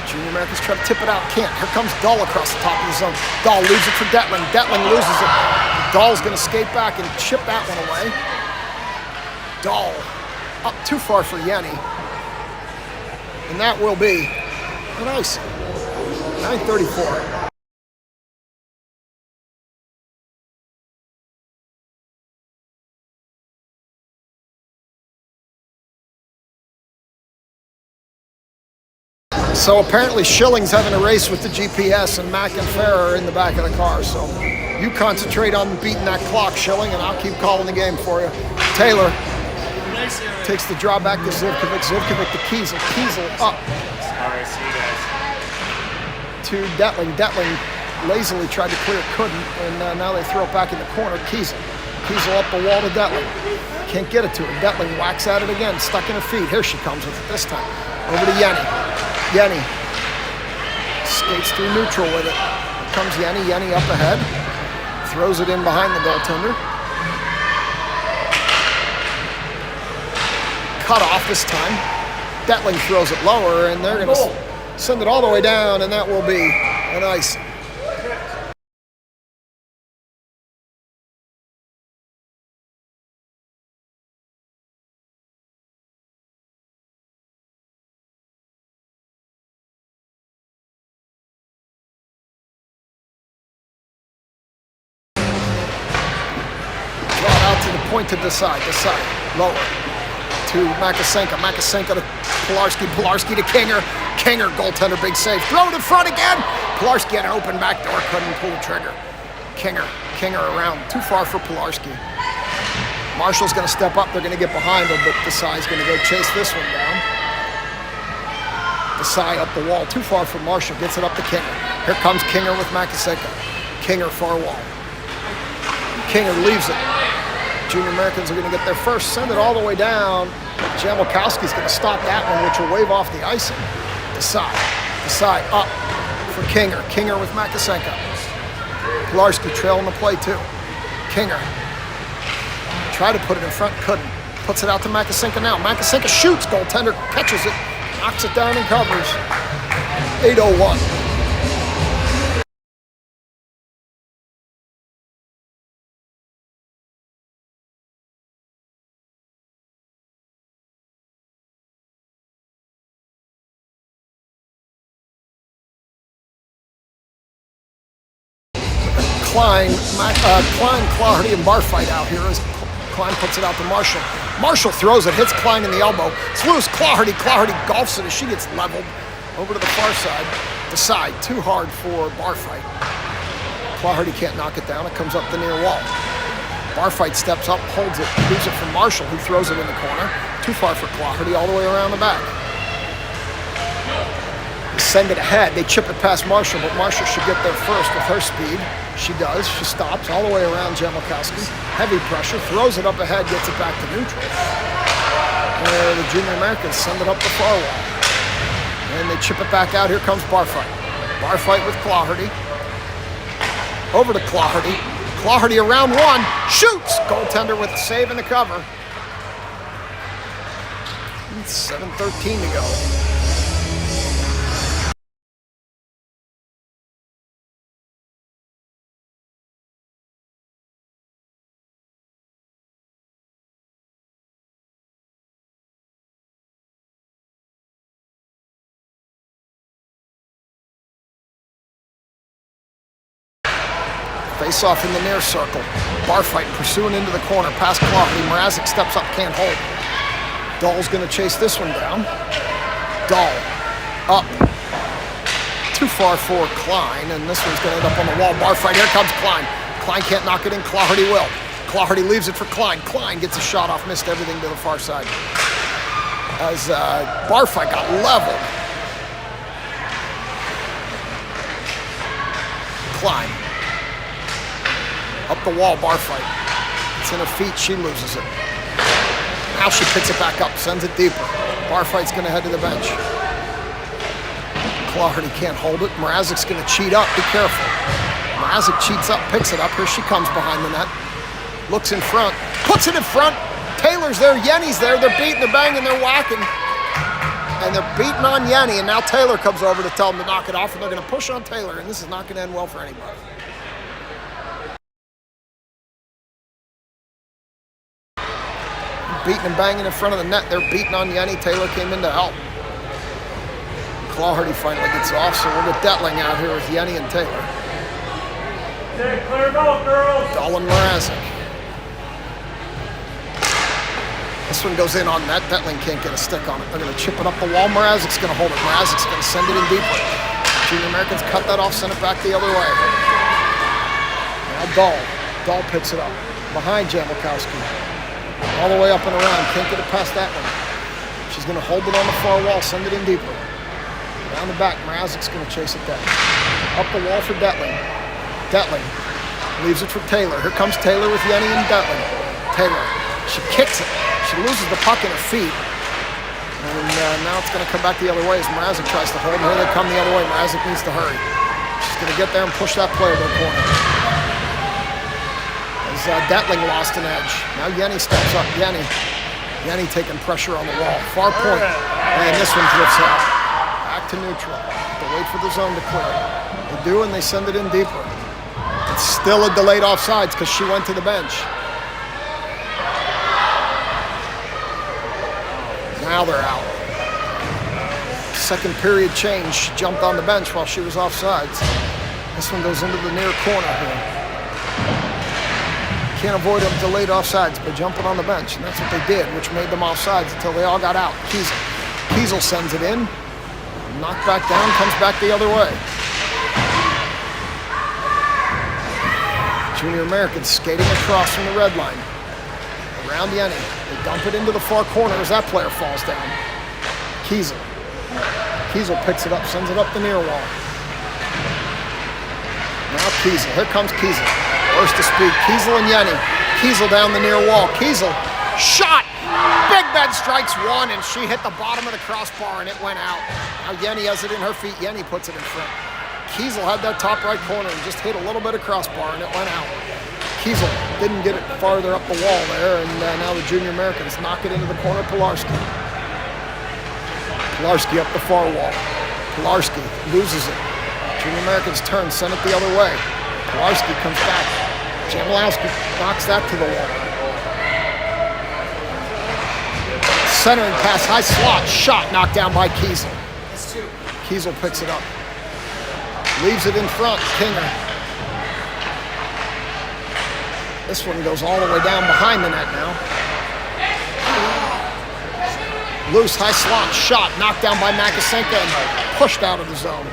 Junior Americans try to tip it out. Can't. Here comes Dahl across the top of the zone. Dahl leaves it for Detling. Detling loses it. Dahl's going to skate back and chip that one away. Dahl up too far for Yenny. And that will be an ice. 9:34. So apparently Schilling's having a race with the GPS and Mack and Farrer are in the back of the car. So you concentrate on beating that clock, Schilling, and I'll keep calling the game for you. Taylor takes the draw back to Zivkovic. Zivkovic to Kiesel. Kiesel up. Sorry, see you guys. To Detling. Detling lazily tried to clear, couldn't, and now they throw it back in the corner. Kiesel. Kiesel up the wall to Detling. Can't get it to her. Detling whacks at it again, stuck in her feet. Here she comes with it this time. Over to Yenny. Yenny skates through neutral with it. Here comes Yenny. Yenny up ahead. Throws it in behind the goaltender. Cut off this time. Detling throws it lower, and they're going to send it all the way down, and that will be an ice. To the point to decide, lower to Makasenka, Makasenka to Pilarski, Pilarski to Kinger, Kinger, goaltender, big save, throw it in front again, Pilarski had an open back door, couldn't pull the trigger, Kinger around, too far for Pilarski, Marshall's going to step up. They're going to get behind him, but Desai's going to go chase this one down. Desai up the wall. Too far for Marshall. Gets it up to Kinger. Here comes Kinger with Makaseka. Kinger far wall. Kinger leaves it. Junior Americans are going to get their first. Send it all the way down. Jamalkowski's going to stop that one, which will wave off the icing. Desai up for Kinger. Kinger with Makasenka. Pilarski trailing the play too. Kinger tried to put it in front, couldn't. Puts it out to Makasenka now. Makasenka shoots. Goaltender catches it, knocks it down and covers. 8:01. Klein, Clardy, and Barfight out here as Klein puts it out to Marshall. Marshall throws it, hits Klein in the elbow. It's loose. Clardy golfs it as she gets leveled over to the far side. Desai, too hard for Barfight. Clardy can't knock it down. It comes up the near wall. Barfight steps up, holds it, leaves it for Marshall, who throws it in the corner. Too far for Clardy, all the way around the back. They send it ahead. They chip it past Marshall, but Marshall should get there first with her speed. She does. She stops all the way around Jamalkowski. Heavy pressure, throws it up ahead, gets it back to neutral. And the Junior Americans send it up the far wall. And they chip it back out. Here comes Barfight. Barfight with Clardy. Over to Clardy. Clardy around one. Shoots! Goaltender with a save and the cover. 7:13 to go. Face off in the near circle. Barfight pursuing into the corner, past Clardy. Mrazek steps up, can't hold. Dahl's going to chase this one down. Dahl up. Too far for Klein, and this one's going to end up on the wall. Barfight, here comes Klein. Klein can't knock it in, Clardy will. Clardy leaves it for Klein. Klein gets a shot off, missed everything to the far side. As Barfight got leveled. Klein. Up the wall, Barfight. It's in her feet, she loses it. Now she picks it back up, sends it deeper. Barfight's gonna head to the bench. Clardy can't hold it. Mrazek's gonna cheat up, be careful. Mrazek cheats up, picks it up. Here she comes behind the net. Looks in front, puts it in front. Taylor's there, Yenny's there. They're beating, they're banging, they're whacking. And they're beating on Yenny, and now Taylor comes over to tell them to knock it off, and they're gonna push on Taylor, and this is not gonna end well for anybody. Beating and banging in front of the net. They're beating on Yenny. Taylor came in to help. Clardy finally gets off, so we'll get Detling out here with Yenny and Taylor. Okay, clear both, girls. Dahl and Mrazek. This one goes in on net. Detling can't get a stick on it. They're going to chip it up the wall. Mrazek's going to hold it. Mrazek's going to send it in deeper. Junior Americans cut that off, send it back the other way. Now Dahl. Dahl picks it up. Behind Jamalkowski. All the way up and around. Can't get it past that one. She's going to hold it on the far wall, send it in deeper. Down the back, Mrazek's going to chase it down. Up the wall for Detling. Detling leaves it for Taylor. Here comes Taylor with Yenny and Detling. Taylor, she kicks it. She loses the puck in her feet. And now it's going to come back the other way as Mrazek tries to hold. Here they come the other way. Mrazek needs to hurry. She's going to get there and push that player to the corner. Detling lost an edge. Now Yenny steps up. Yenny taking pressure on the wall. Far point. And this one drifts out. Back to neutral. They wait for the zone to clear. They do, and they send it in deeper. It's still a delayed offsides because she went to the bench. Now they're out. Second period change. She jumped on the bench while she was offsides. This one goes into the near corner here. Can't avoid them delayed offsides by jumping on the bench, and that's what they did, which made them offsides until they all got out. Kiesel sends it in, knocked back down, comes back the other way. Junior Americans skating across from the red line. Around Yenny. They dump it into the far corner as that player falls down. Kiesel. Kiesel picks it up, sends it up the near wall. Now Kiesel. Here comes Kiesel. Burst of speed. Kiesel and Yenny. Kiesel down the near wall. Kiesel. Shot! Big Ben strikes one, and she hit the bottom of the crossbar, and it went out. Now Yenny has it in her feet. Yenny puts it in front. Kiesel had that top right corner and just hit a little bit of crossbar, and it went out. Kiesel didn't get it farther up the wall there, and now the Junior Americans knock it into the corner. Pilarski. Pilarski up the far wall. Pilarski loses it. Junior Americans turn, send it the other way. Pilarski comes back. Jamilowski knocks that to the wall. Centering pass, high slot, shot knocked down by Kiesel. Kiesel picks it up. Leaves it in front, Kinger. This one goes all the way down behind the net now. Loose, high slot, shot, knocked down by Makasenka and pushed out of the zone.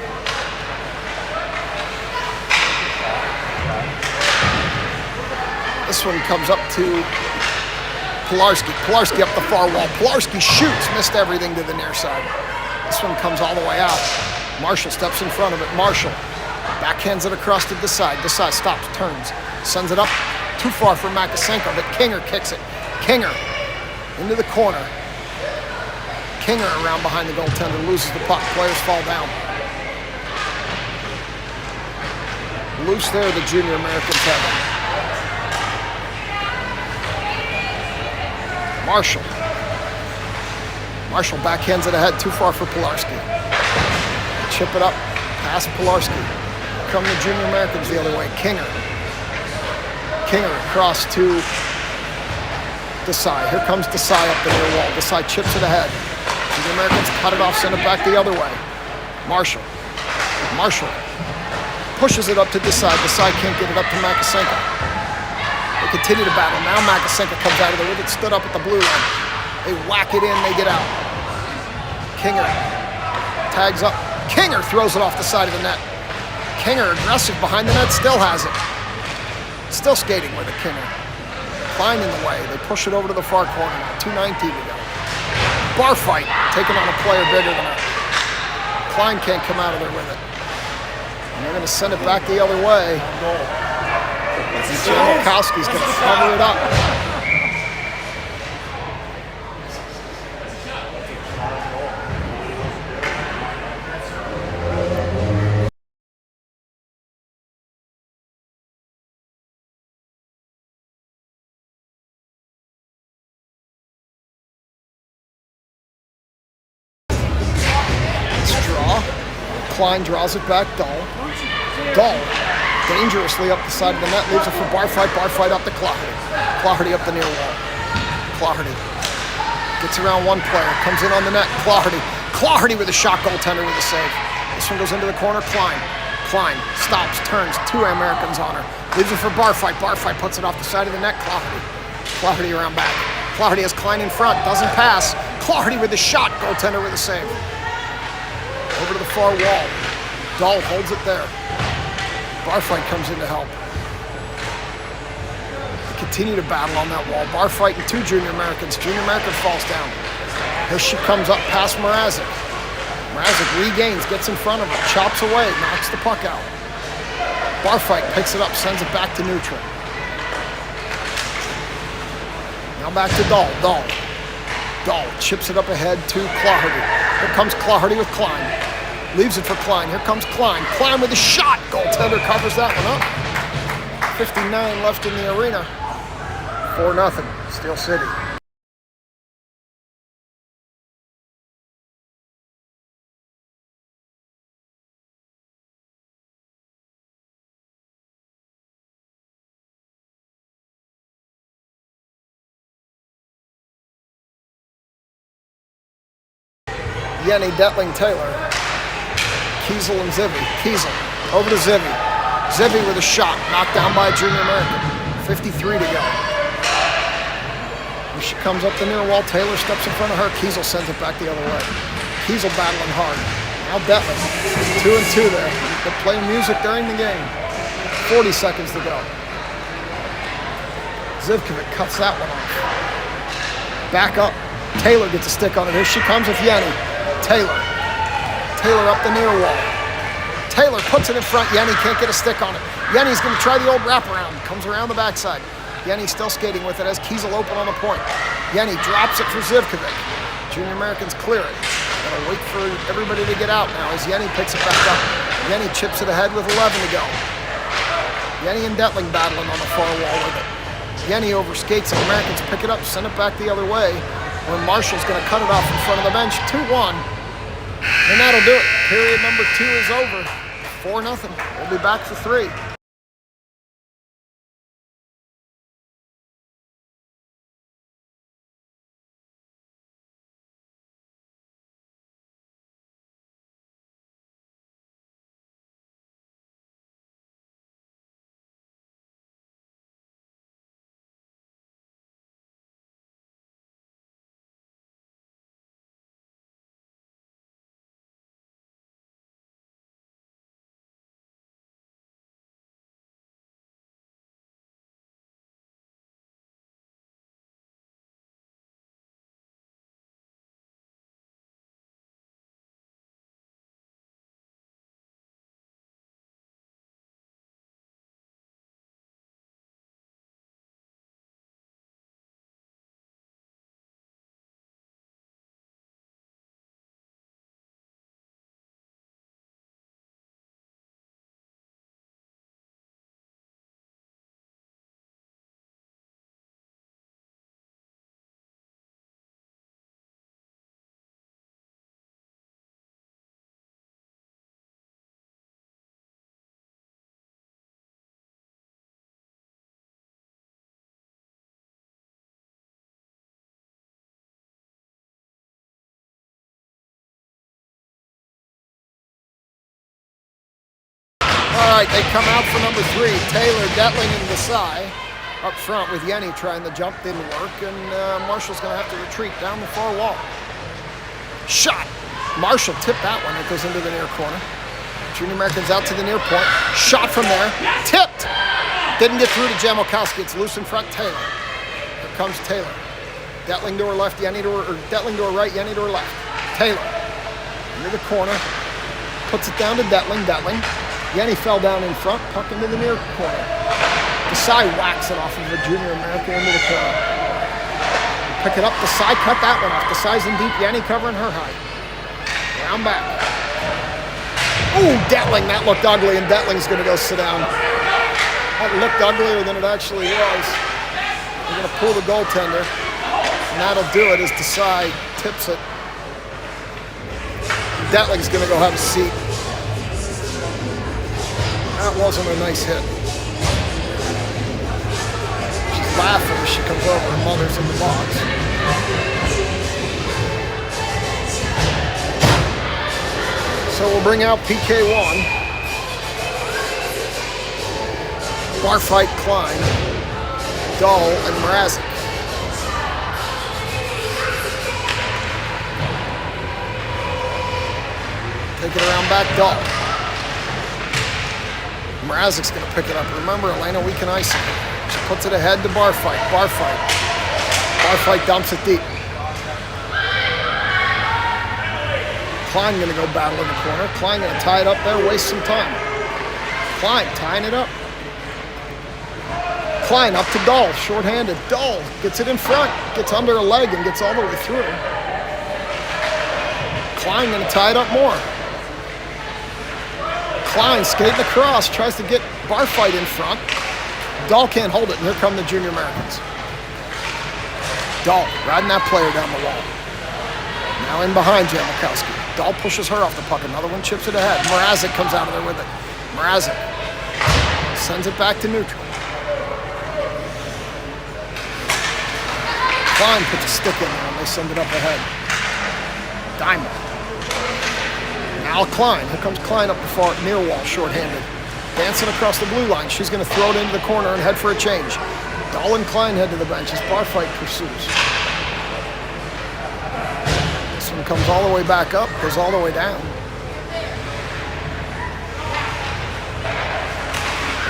This one comes up to Pilarski. Pilarski up the far wall. Pilarski shoots, missed everything to the near side. This one comes all the way out. Marshall steps in front of it. Marshall backhands it across to Desai. Desai stops, turns, sends it up. Too far for Makasenko, but Kinger kicks it. Kinger into the corner. Kinger around behind the goaltender, loses the puck. Players fall down. Loose there, the Junior Americans have it. Marshall. Marshall backhands it ahead, too far for Pilarski. Chip it up, past Pilarski. Come the Junior Americans the other way. Kinger. Kinger across to Desai. Here comes Desai up the near wall. Desai chips it ahead. The Americans cut it off, send it back the other way. Marshall. Marshall pushes it up to Desai. Desai can't get it up to Makasenko. They continue to battle. Now Makasenko comes out of there with it stood up at the blue line. They whack it in, they get out. Kinger tags up. Kinger throws it off the side of the net. Kinger, aggressive behind the net, still has it. Still skating with it, Kinger. Klein in the way. They push it over to the far corner now. 2:19 to go. Bar fight, taking on a player bigger than her. Klein can't come out of there with it. And they're going to send it back the other way. Jamilowski's going to cover it up. Klein draws it back, Dahl. Dahl, dangerously up the side of the net, leaves it for Barfight. Barfight up to Claherty. Claherty up the near wall. Claherty gets around one player, comes in on the net. Claherty. Claherty with a shot, goaltender with a save. This one goes into the corner, Klein. Klein stops, turns, two Americans on her. Leaves it for Barfight. Barfight puts it off the side of the net, Claherty. Claherty around back. Claherty has Klein in front, doesn't pass. Claherty with a shot, goaltender with a save. Over to the far wall. Dahl holds it there. Barfight comes in to help. They continue to battle on that wall. Barfight and two Junior Americans. Junior American falls down. Here she comes up past Mrazek. Mrazek regains, gets in front of her, chops away, knocks the puck out. Barfight picks it up, sends it back to neutral. Now back to Dahl. Dahl. Dahl chips it up ahead to Claherty. Here comes Claherty with Klein. Leaves it for Klein. Here comes Klein. Klein with a shot. Goaltender covers that one up. 59 left in the arena. 4-0, Steel City. Yenny, Detling, Taylor. Kiesel and Zivy. Kiesel over to Zivy. Zivy with a shot, knocked down by a Junior American. 53 to go. When she comes up the near wall, Taylor steps in front of her. Kiesel sends it back the other way. Kiesel battling hard. Now Detling. 2-2 there. They're playing music during the game. 40 seconds to go. Zivkovic cuts that one off. Back up. Taylor gets a stick on it. Here she comes with Yenny. Taylor up the near wall. Taylor puts it in front. Yenny can't get a stick on it. Yenny's going to try the old wraparound. Comes around the backside. Yenny still skating with it as Kiesel open on the point. Yenny drops it for Zivkovic. Junior Americans clear it. Gotta wait for everybody to get out now as Yenny picks it back up. Yenny chips it ahead with 11 to go. Yenny and Detling battling on the far wall with it. Yenny overskates and Americans pick it up, send it back the other way. When Marshall's going to cut it off in front of the bench, 2-1. And that'll do it. Period number 2 is over. 4-0. We'll be back for 3. All right, they come out for number 3. Taylor, Detling, and Desai up front with Yenny trying the jump. Didn't work, and Marshall's going to have to retreat down the far wall. Shot. Marshall tipped that one. It goes into the near corner. Junior Americans out to the near point. Shot from there. Tipped. Didn't get through to Jamokowski. It's loose in front. Taylor. Here comes Taylor. Detling to her left. Yenny to her, or Detling to her right. Yenny to her left. Taylor into the corner. Puts it down to Detling. Detling. Yenny fell down in front, puck into the near corner. Desai whacks it off of the Junior American into the corner. Pick it up, Desai cut that one off. Desai's in deep, Yenny covering her high. Round back. Ooh, Detling, that looked ugly, and Detling's gonna go sit down. That looked uglier than it actually was. They're gonna pull the goaltender, and that'll do it as Desai tips it. Detling's gonna go have a seat. That wasn't a nice hit. She's laughing as she comes over. Her mother's in the box. So we'll bring out PK1. Barfight, Klein, Dahl, and Mrazek. Take it around back, Dahl. Mrazek's going to pick it up. Remember, Elena, we can ice it. She puts it ahead to Barfight. Barfight dumps it deep. Klein going to go battle in the corner. Klein going to tie it up there, waste some time. Klein tying it up. Klein up to Dahl, shorthanded. Dahl gets it in front, gets under a leg and gets all the way through. Klein going to tie it up more. Klein skating across, tries to get Barfight in front. Dahl can't hold it, and here come the Junior Americans. Dahl riding that player down the wall. Now in behind Jamokowski. Dahl pushes her off the puck. Another one chips it ahead. Mrazek comes out of there with it. Mrazek sends it back to neutral. Klein puts a stick in there, and they send it up ahead. Diamond. Now Klein. Here comes Klein up the far near wall, shorthanded. Dancing across the blue line. She's going to throw it into the corner and head for a change. Dahl and Klein head to the bench as Barfight pursues. This one comes all the way back up, goes all the way down.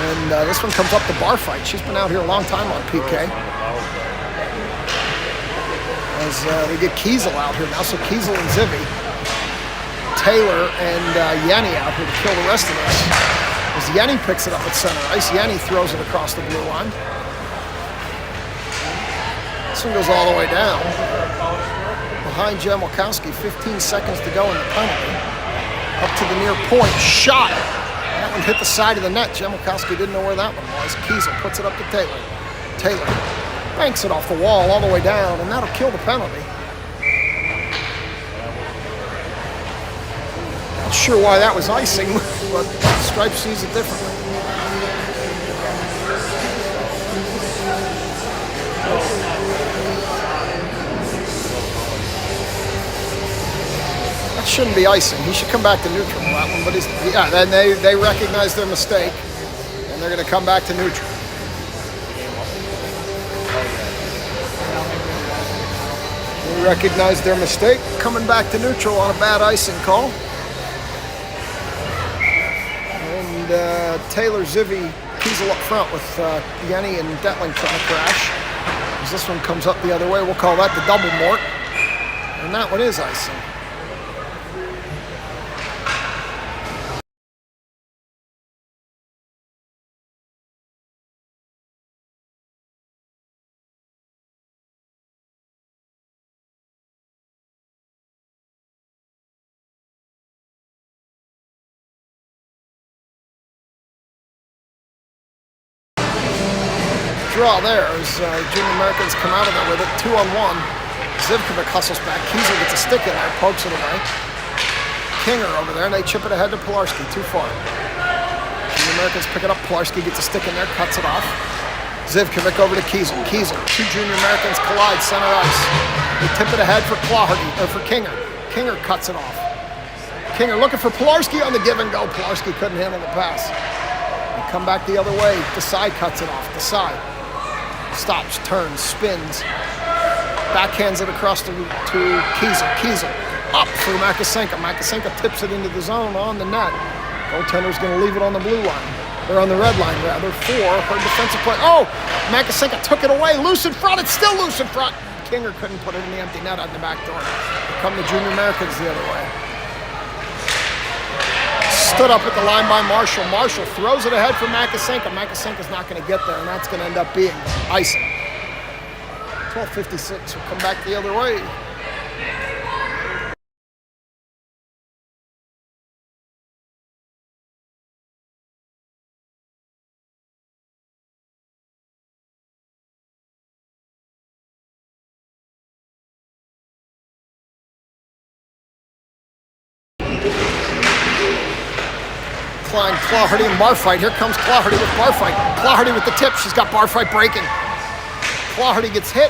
And this one comes up to Barfight. She's been out here a long time on PK. as we get Kiesel out here now. So Kiesel and Zivy, Taylor and Yanni out here to kill the rest of this. As Yanni picks it up at center ice, Yanni throws it across the blue line. This one goes all the way down. Behind Jamelkowski, 15 seconds to go in the penalty. Up to the near point, shot. That one hit the side of the net. Jamelkowski didn't know where that one was. Kiesel puts it up to Taylor. Taylor banks it off the wall all the way down, and that'll kill the penalty. Not sure why that was icing, but Stripe sees it differently. That shouldn't be icing. He should come back to neutral on that one, but then they recognize their mistake, and they're going to come back to neutral. They recognize their mistake, coming back to neutral on a bad icing call. And Taylor, Zivy, Kiesel up front with Yanni and Detling trying to crash. As this one comes up the other way, we'll call that the double mort. And that one is icing. Draw there as Junior Americans come out of there with it. 2-on-1. Zivkovic hustles back. Kiesel gets a stick in there, pokes it away. Kinger over there, and they chip it ahead to Pilarski. Too far. Junior Americans pick it up. Pilarski gets a stick in there, cuts it off. Zivkovic over to Kiesel. Kiesel. Two Junior Americans collide center ice. They tip it ahead for for Kinger. Kinger cuts it off. Kinger looking for Pilarski on the give and go. Pilarski couldn't handle the pass. They come back the other way. Desai cuts it off. Desai stops, turns, spins, backhands it across to Kiesel. Kiesel up for Makasenka. Makasenka tips it into the zone on the net. Goaltender's going to leave it on the blue line, or on the red line rather, for her defensive play. Oh, Makasenka took it away, loose in front. It's still loose in front. Kinger couldn't put it in the empty net on the back door. Here come the Junior Americans the other way. Stood up at the line by Marshall. Marshall throws it ahead for Makasenka. Makasenka's not going to get there, and that's going to end up being icing. 12:56 will come back the other way. Klein, Clawhardy, and Barfight. Here comes Clawhardy with Barfight. Clawhardy with the tip. She's got Barfight breaking. Clawhardy gets hit.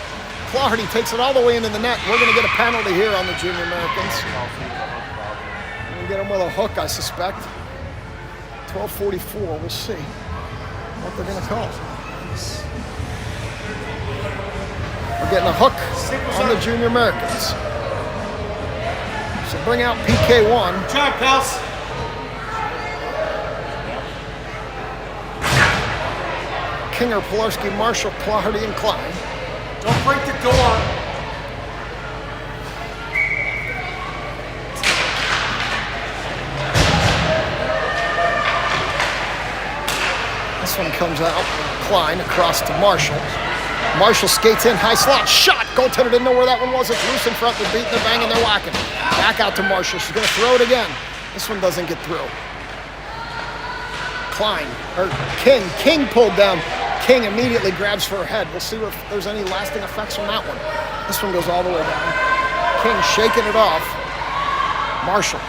Clawhardy takes it all the way into the net. We're going to get a penalty here on the Junior Americans. We're going to get them with a hook, I suspect. 12:44. We'll see what they're going to call. We're getting a hook on the Junior Americans. So bring out PK1. Try, pals. Kinger, Pilarski, Marshall, Clawhardy, and Klein. Don't break the door. This one comes out. Klein across to Marshall. Marshall skates in, high slot, shot. Goaltender didn't know where that one was. It's loose in front. They're beating, they're banging, they're whacking. Back out to Marshall. She's going to throw it again. This one doesn't get through. Klein, or King. King pulled down. King immediately grabs for her head. We'll see if there's any lasting effects from that one. This one goes all the way down. King shaking it off. Marshall.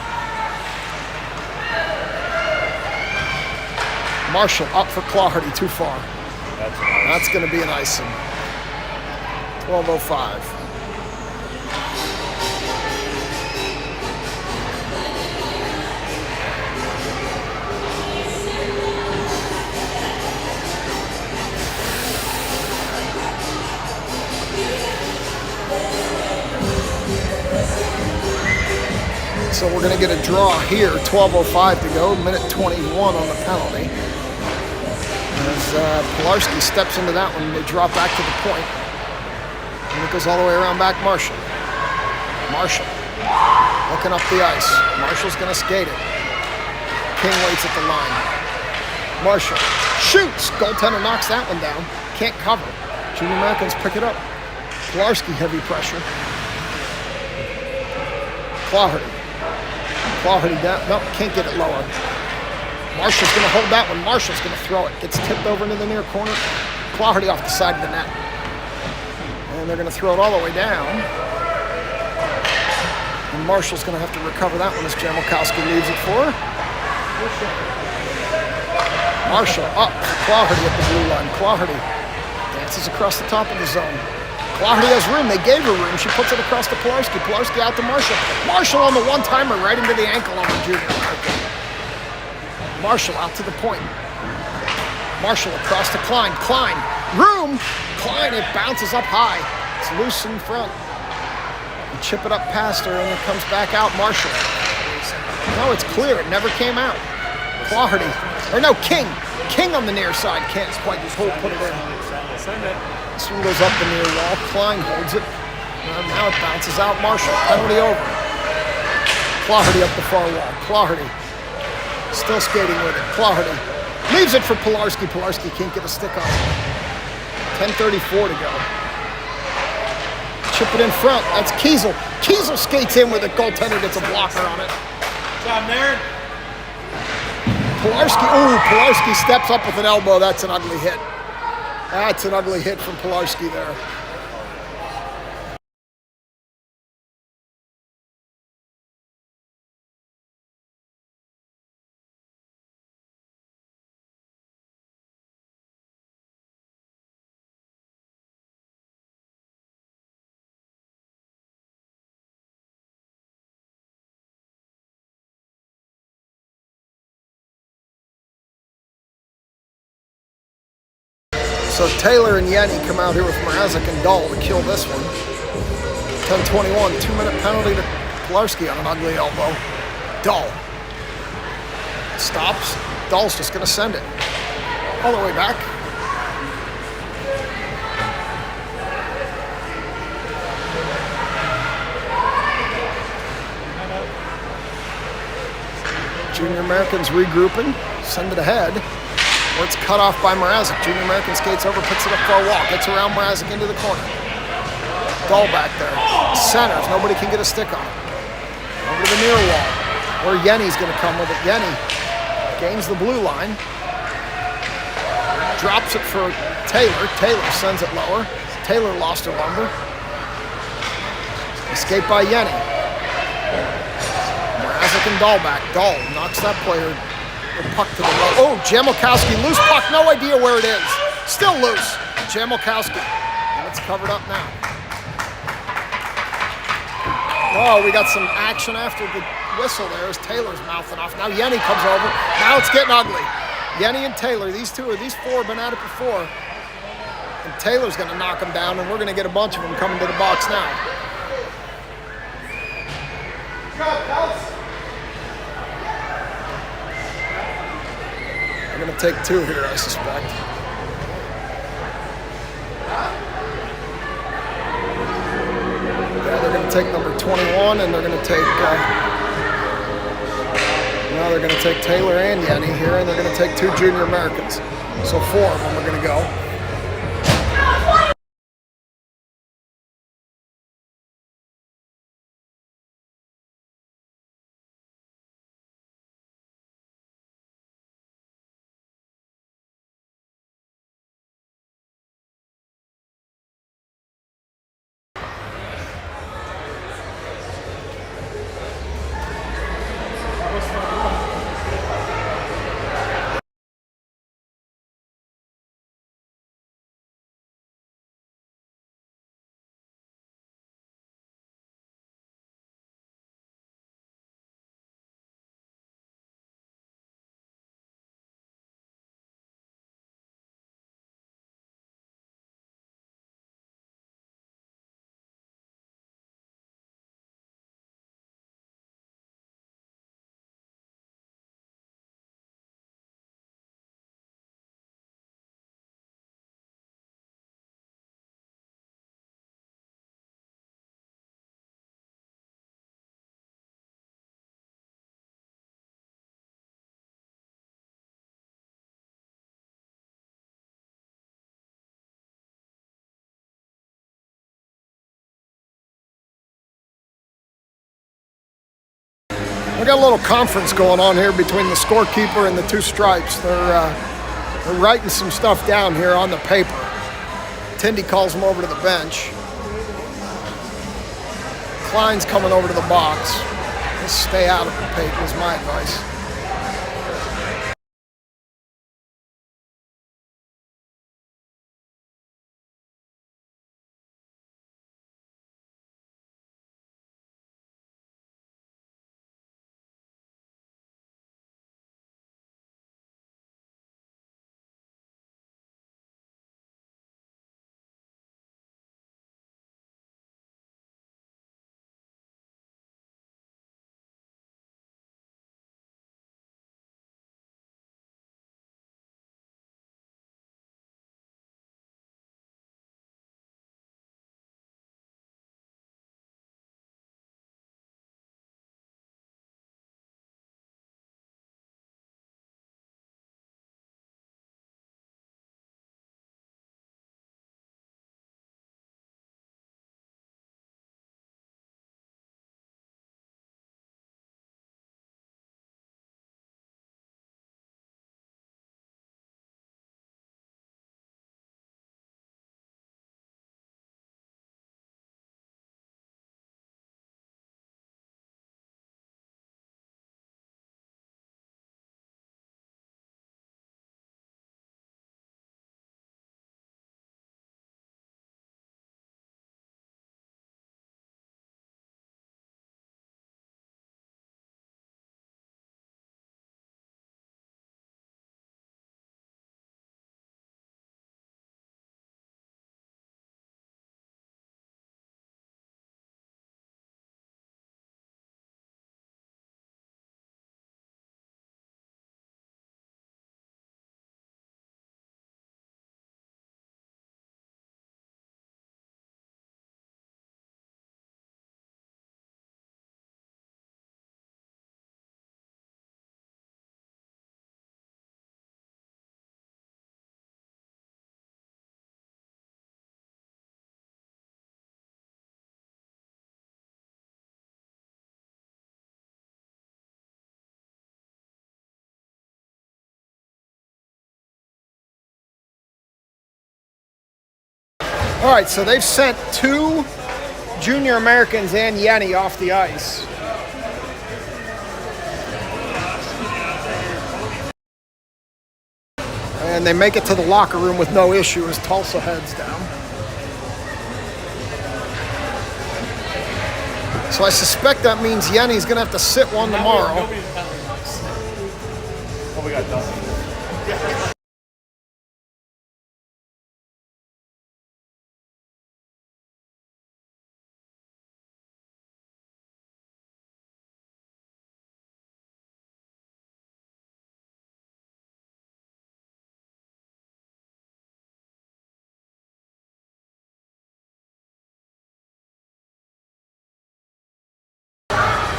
Marshall up for Clawhardy, too far. That's going to be an icing. 12:05. So we're going to get a draw here, 12:05 to go, minute 21 on the penalty. As Pilarski steps into that one, they draw back to the point. And it goes all the way around back. Marshall. Marshall looking up the ice. Marshall's going to skate it. King waits at the line. Marshall shoots. Goaltender knocks that one down. Can't cover. Junior Americans pick it up. Pilarski heavy pressure. Clawherty. Clawherty down. Nope, can't get it lower. Marshall's going to hold that one. Marshall's going to throw it. Gets tipped over into the near corner. Clawherty off the side of the net. And they're going to throw it all the way down. And Marshall's going to have to recover that one as Jamalkowski leaves it for. Marshall up for Clawherty at the blue line. Clawherty dances across the top of the zone. Clawherty has room. They gave her room. She puts it across to Pilarski. Pilarski out to Marshall. Marshall on the one-timer right into the ankle of the junior American. Marshall out to the point. Marshall across to Klein. Klein. Room. Klein. It bounces up high. It's loose in front. You chip it up past her and it comes back out. Marshall. No, it's clear. It never came out. Clawherty. Or no, King. King on the near side. Can't quite put it in. This one goes up the near wall. Klein holds it. Now it bounces out. Marshall. Penalty over. Clawherty up the far wall. Clawherty. Still skating with it. Clawherty. Leaves it for Pilarski. Pilarski can't get a stick on it. 10:34 to go. Chip it in front. That's Kiesel. Kiesel skates in with it. Goaltender gets a blocker on it. Good job, Naren. Pilarski. Ooh, Pilarski steps up with an elbow. That's an ugly hit. That's an ugly hit from Pilarski there. So Taylor and Yenny come out here with Mrazek and Dahl to kill this one. 10:21, 2-minute penalty to Pilarski on an ugly elbow. Dahl stops. Dahl's just going to send it all the way back. Junior Americans regrouping, send it ahead. Where it's cut off by Mrazek. Junior American skates over, puts it up far wall, gets around Mrazek into the corner. Dahl back there. Centers. Nobody can get a stick on it. Over to the near wall. Where Yenny's going to come with it. Yenny gains the blue line. Drops it for Taylor. Taylor sends it lower. Taylor lost her lumber. Escape by Yenny. Mrazek and Dahl back. Dahl knocks that player. The puck to the low. Oh, Jamalkowski, loose puck, no idea where it is. Still loose. Jamalkowski. And it's covered up now. Oh, we got some action after the whistle there as Taylor's mouthing off. Now Yenny comes over. Now it's getting ugly. Yenny and Taylor, these four have been at it before. And Taylor's going to knock them down, and we're going to get a bunch of them coming to the box now. They're going to take two here, I suspect. Yeah, they're going to take number 21, and they're going to take. Now they're going to take Taylor and Yenny here, and they're going to take two junior Americans. So 4 of them are going to go. We got a little conference going on here between the scorekeeper and the two stripes. They're writing some stuff down here on the paper. Tindy calls them over to the bench. Klein's coming over to the box. Just stay out of the paper is my advice. All right, so they've sent 2 junior Americans and Yenny off the ice. And they make it to the locker room with no issue as Tulsa heads down. So I suspect that means Yenny's going to have to sit one tomorrow. Oh, we got Dustin.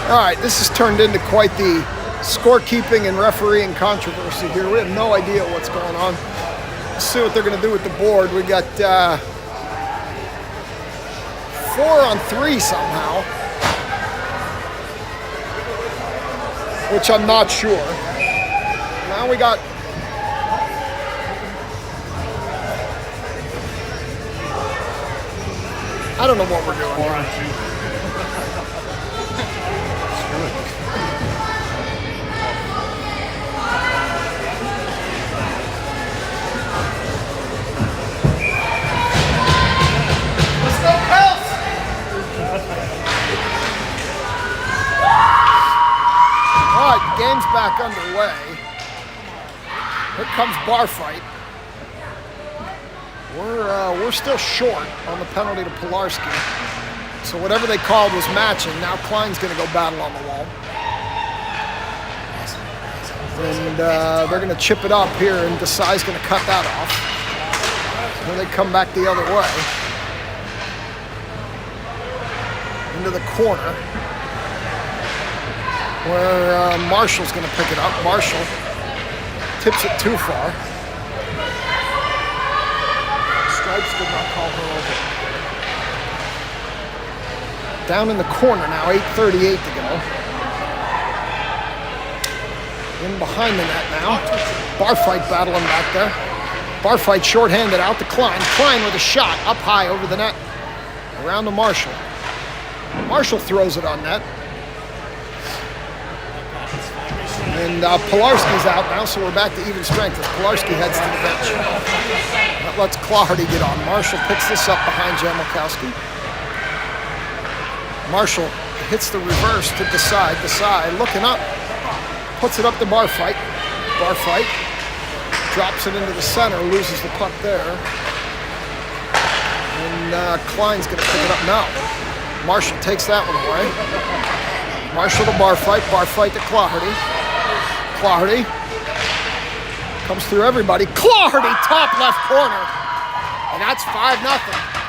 All right, this has turned into quite the scorekeeping and refereeing controversy here. We have no idea what's going on. Let's see what they're going to do with the board. We got 4-on-3 somehow, which I'm not sure. Now we got I don't know what we're doing. 4-on-2. All right, the game's back underway. Here comes bar fight. We're still short on the penalty to Pilarski. So whatever they called was matching. Now Klein's going to go battle on the wall. And they're going to chip it up here, and Desai's going to cut that off. Then they come back the other way. Into the corner, where Marshall's going to pick it up. Marshall tips it too far. Stripes did not call her over. Down in the corner now, 8:38 to go. In behind the net now. Bar fight battling back there. Bar fight shorthanded out to Klein. Klein with a shot up high over the net. Around to Marshall. Marshall throws it on net. And Pilarski's out now, so we're back to even strength as Pilarski heads to the bench. That lets Claherty get on. Marshall picks this up behind Jamilkowski. Marshall hits the reverse to Desai. Desai looking up. Puts it up to Bar fight. Bar fight. Drops it into the center, loses the puck there. And Klein's going to pick it up now. Marshall takes that one away. Marshall to Bar fight to Claherty. Claherty comes through everybody. Claherty, top left corner. And that's 5-0.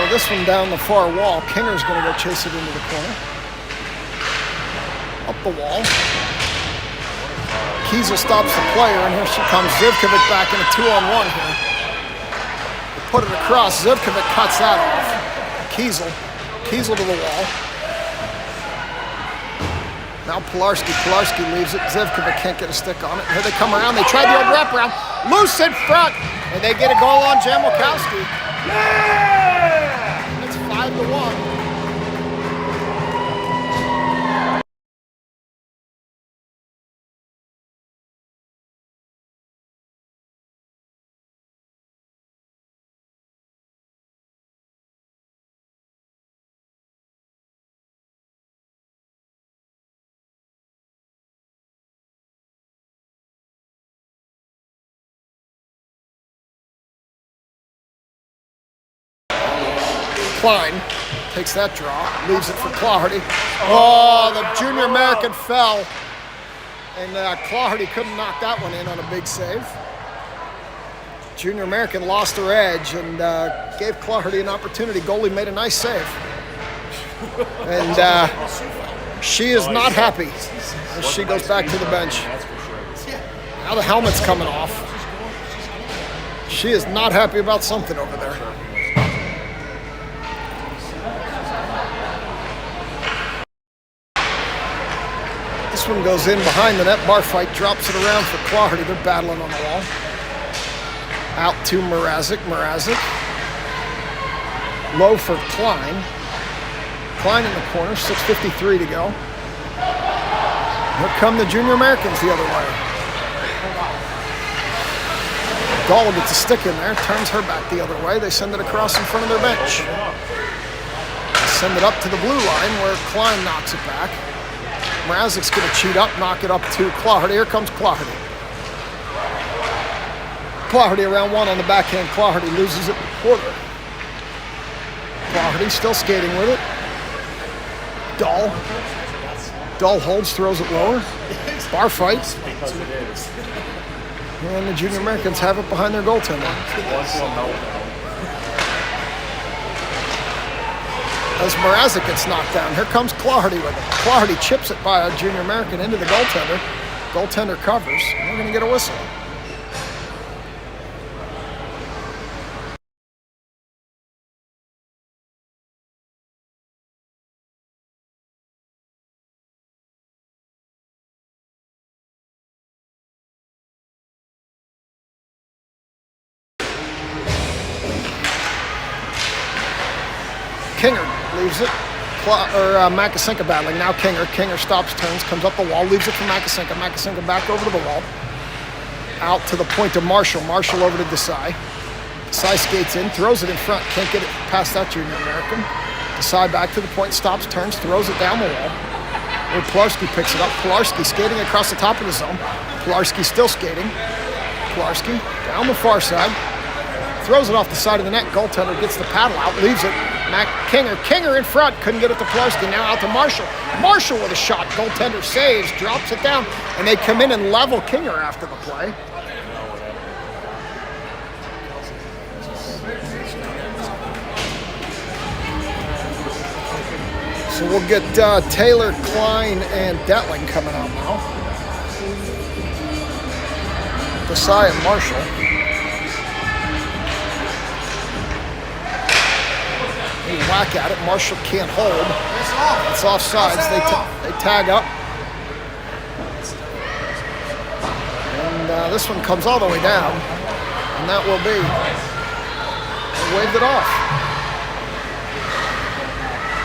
This one down the far wall. Kinger's going to go chase it into the corner. Up the wall. Kiesel stops the player, and here she comes. Zivkovic back in a 2-on-1 here. They put it across. Zivkovic cuts that off. Kiesel to the wall. Now Pilarski. Pilarski leaves it. Zivkovic can't get a stick on it. Here they come around. They try the old wraparound. Loose in front, and they get a goal on Jamilkowski. Yeah! 5-1. Klein takes that draw, leaves it for Claherty. Oh, the junior American fell. And Claherty couldn't knock that one in on a big save. Junior American lost her edge and gave Claherty an opportunity. Goalie made a nice save. And she is not happy as she goes back to the bench. Now the helmet's coming off. She is not happy about something over there. This one goes in behind the net. Bar fight drops it around for Claherty. They're battling on the wall. Out to Mrazek. Mrazek. Low for Klein. Klein in the corner. 6:53 to go. Here come the junior Americans the other way. Dahl gets a stick in there. Turns her back the other way. They send it across in front of their bench. They send it up to the blue line where Klein knocks it back. Mrazek's going to cheat up, knock it up to Claherty. Here comes Claherty. Claherty around one on the backhand. Claherty loses it in the quarter. Claherty still skating with it. Dahl. Dahl holds, throws it lower. Bar fight. And the junior Americans have it behind their goaltender. As Mrazek gets knocked down, here comes Claherty with it. Claherty chips it by a junior American into the goaltender. Goaltender covers, and we're going to get a whistle. Kinger leaves it. Makasenka battling. Now Kinger. Kinger stops, turns, comes up the wall, leaves it for Makasenka. Makasenka back over to the wall. Out to the point of Marshall. Marshall over to Desai. Desai skates in, throws it in front. Can't get it past that junior American. Desai back to the point, stops, turns, throws it down the wall. Where Pilarski picks it up. Pilarski skating across the top of the zone. Pilarski still skating. Pilarski down the far side. Throws it off the side of the net. Goaltender gets the paddle out, leaves it. Kinger. Kinger in front. Couldn't get it to Pilarski. Now out to Marshall. Marshall with a shot. Goaltender saves, drops it down, and they come in and level Kinger after the play. So we'll get Taylor, Klein, and Detling coming out now. Desai and Marshall. They whack at it. Marshall can't hold. It's offsides. They tag up. And this one comes all the way down. And that will be. They waved it off.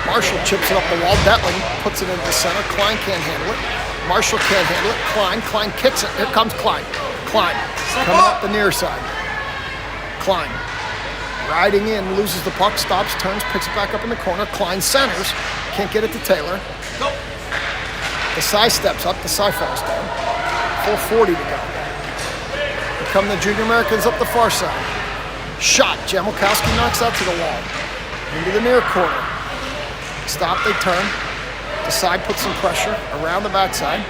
Marshall chips it up the wall. Detling puts it into the center. Klein can't handle it. Marshall can't handle it. Klein kicks it. Here comes Klein. Klein coming up the near side. Klein riding in, loses the puck, stops, turns, picks it back up in the corner. Klein centers. Can't get it to Taylor. Desai steps up. Desai falls down. 4:40 to go. Here come the Junior Americans up the far side. Shot. Jamelkowski knocks that to the wall. Into the near corner. Stop, they turn. Desai puts some pressure around the backside.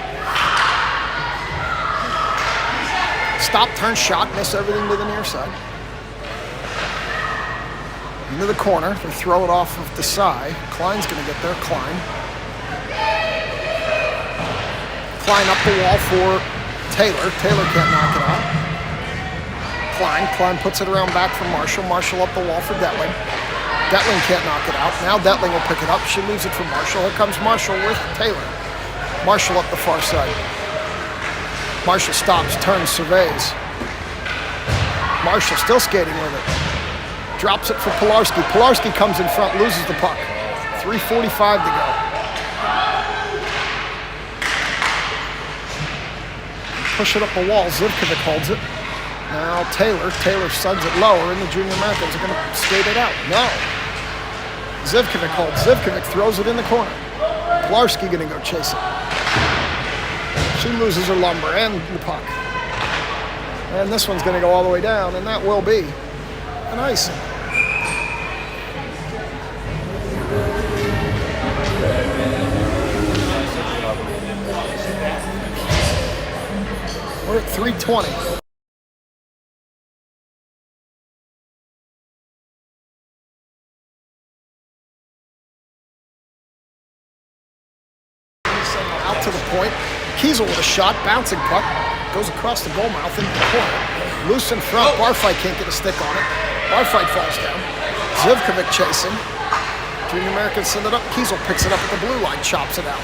Stop, turn, shot, miss everything to the near side. Into the corner, they throw it off of Desai. Klein's gonna get there, Klein. Klein up the wall for Taylor. Taylor can't knock it out. Klein puts it around back for Marshall. Marshall up the wall for Detling. Detling can't knock it out. Now Detling will pick it up. She leaves it for Marshall. Here comes Marshall with Taylor. Marshall up the far side. Marshall stops, turns, surveys. Marshall still skating with it. Drops it for Pilarski. Pilarski comes in front, loses the puck. 3:45 to go. Push it up the wall. Zivkovic holds it. Now Taylor suds it lower, and the Junior Americans are going to skate it out. No. Zivkovic holds. Zivkovic throws it in the corner. Pilarski going to go chase it. She loses her lumber and the puck. And this one's going to go all the way down, and that will be an icing. We're at 3:20. Out to the point. Kiesel with a shot, bouncing puck, goes across the goal mouth into the corner. Loose in front, Barfight can't get a stick on it. Barfight falls down. Zivkovic chasing. Junior Americans send it up. Kiesel picks it up at the blue line, chops it out.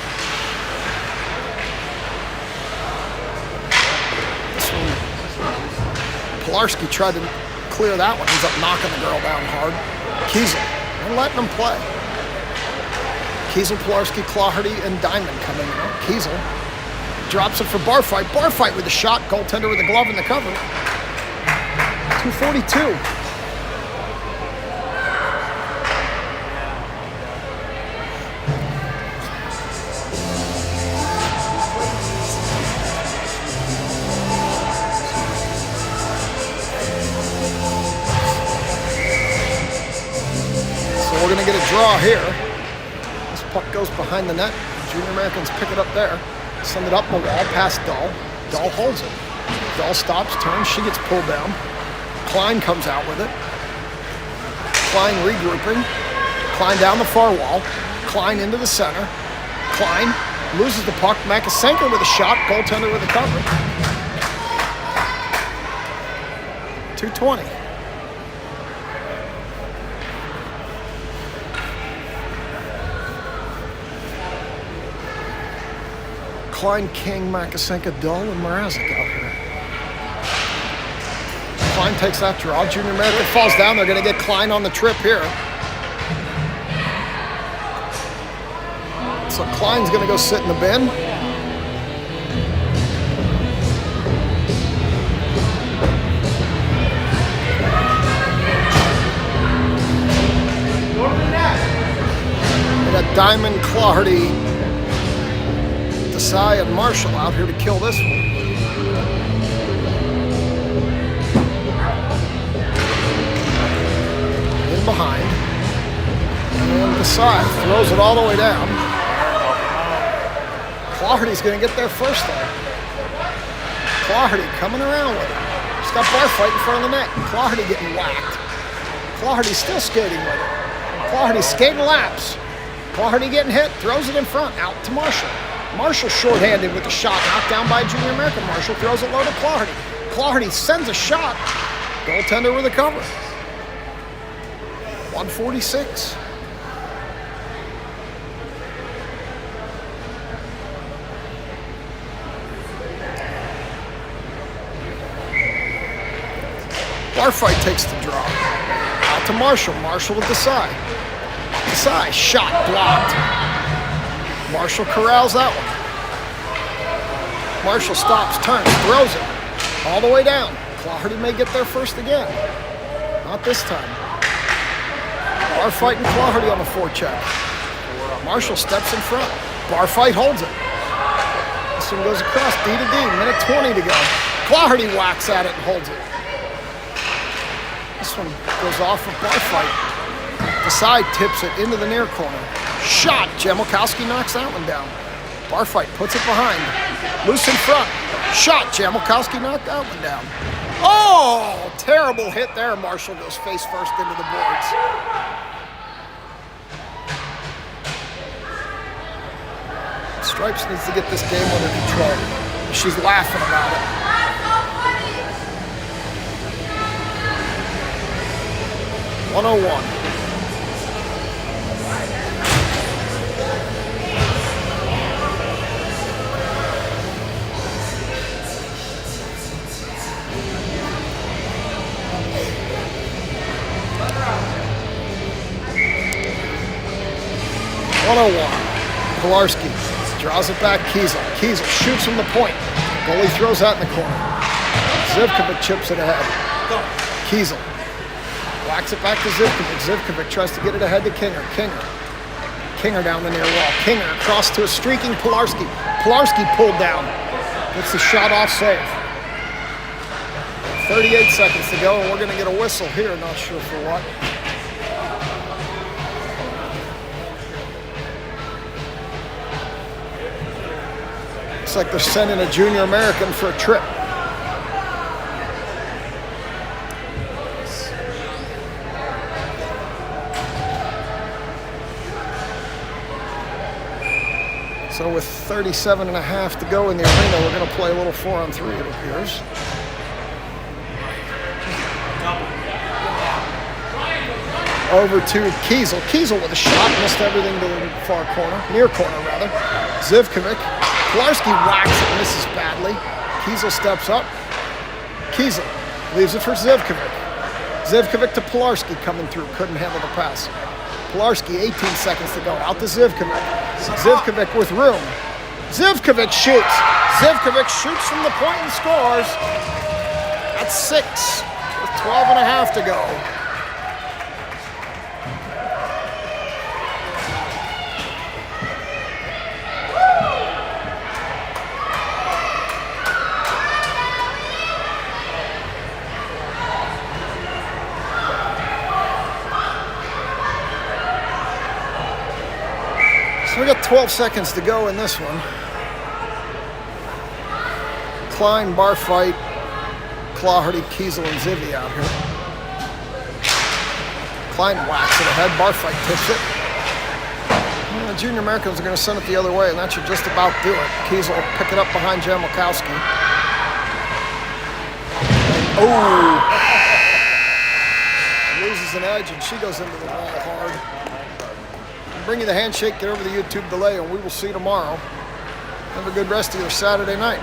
This one, Pilarski tried to clear that one. Ends up knocking the girl down hard. Kiesel, they're letting him play. Kiesel, Pilarski, Claherty, and Diamond coming out. Kiesel drops it for Barfight. Barfight with a shot. Goaltender with a glove in the cover. 2:42. So we're going to get a draw here. This puck goes behind the net. Junior Americans pick it up there. Send it up the wall, past Dahl. Dahl holds it. Dahl stops, turns, she gets pulled down. Klein comes out with it. Klein regrouping. Klein down the far wall. Klein into the center. Klein loses the puck. Makasenko with a shot. Goaltender with a cover. 2:20. Klein, King, Makasenko, Dahl, and Mrazek out here. Klein takes that draw. Junior American falls down. They're going to get Klein on the trip here. So Klein's going to go sit in the bin. We got Diamond, Claherty, Desai, and Marshall out here to kill this one. In behind. And Desai throws it all the way down. Claherty's going to get there first, though. Claherty coming around with it. She's got Barfight in front of the net. Claherty getting whacked. Claherty's still skating with it. Claherty skating laps. Clarity getting hit, throws it in front, out to Marshall. Marshall shorthanded with the shot, knocked down by Junior American. Marshall throws it low to Clarity. Clarity sends a shot. Goaltender with a cover. 146. Barfight takes the draw. Out to Marshall. Marshall with the side. Desai, shot blocked. Marshall corrals that one. Marshall stops, turns, throws it all the way down. Clarity may get there first again. Not this time. Barfight and Clarity on the forecheck. Marshall steps in front. Barfight holds it. This one goes across D to D. Minute 20 to go. Clarity whacks at it and holds it. This one goes off of Barfight. The side tips it into the near corner. Shot. Jamilkowski knocks that one down. Barfight puts it behind. Loose in front. Shot. Jamilkowski knocked that one down. Oh, terrible hit there. Marshall goes face first into the boards. Stripes needs to get this game under control. She's laughing about it. 101. Pilarski draws it back. Kiesel shoots from the point. Goalie throws that in the corner. Zivkovic chips it ahead. Kiesel whacks it back to Zivkovic. Zivkovic tries to get it ahead to Kinger. Kinger down the near wall. Kinger across to a streaking Pilarski. Pilarski pulled down. Gets the shot off save. 38 seconds to go, and we're going to get a whistle here. Not sure for what. Looks like they're sending a junior American for a trip. So with 37 and a half to go in the arena, we're going to play a little 4-on-3, it appears. Over to Kiesel. Kiesel with a shot, missed everything to the far corner, near corner rather. Zivkovic. Pilarski whacks it, misses badly. Kiesel steps up. Kiesel leaves it for Zivkovic. Zivkovic to Pilarski coming through, couldn't handle the pass. Pilarski, 18 seconds to go, out to Zivkovic. Zivkovic with room. Zivkovic shoots. Zivkovic shoots from the point and scores. That's 6 with 12 and a half to go. So we got 12 seconds to go in this one. Klein, Barfight, Clarity, Kiesel, and Zivy out here. Klein whacks it ahead. Barfight tips it. And the junior Americans are going to send it the other way, and that should just about do it. Kiesel will pick it up behind Jamilkowski. Oh! Loses an edge, and she goes into the wall hard. Bring you the handshake, get over the YouTube delay, and we will see you tomorrow. Have a good rest of your Saturday night.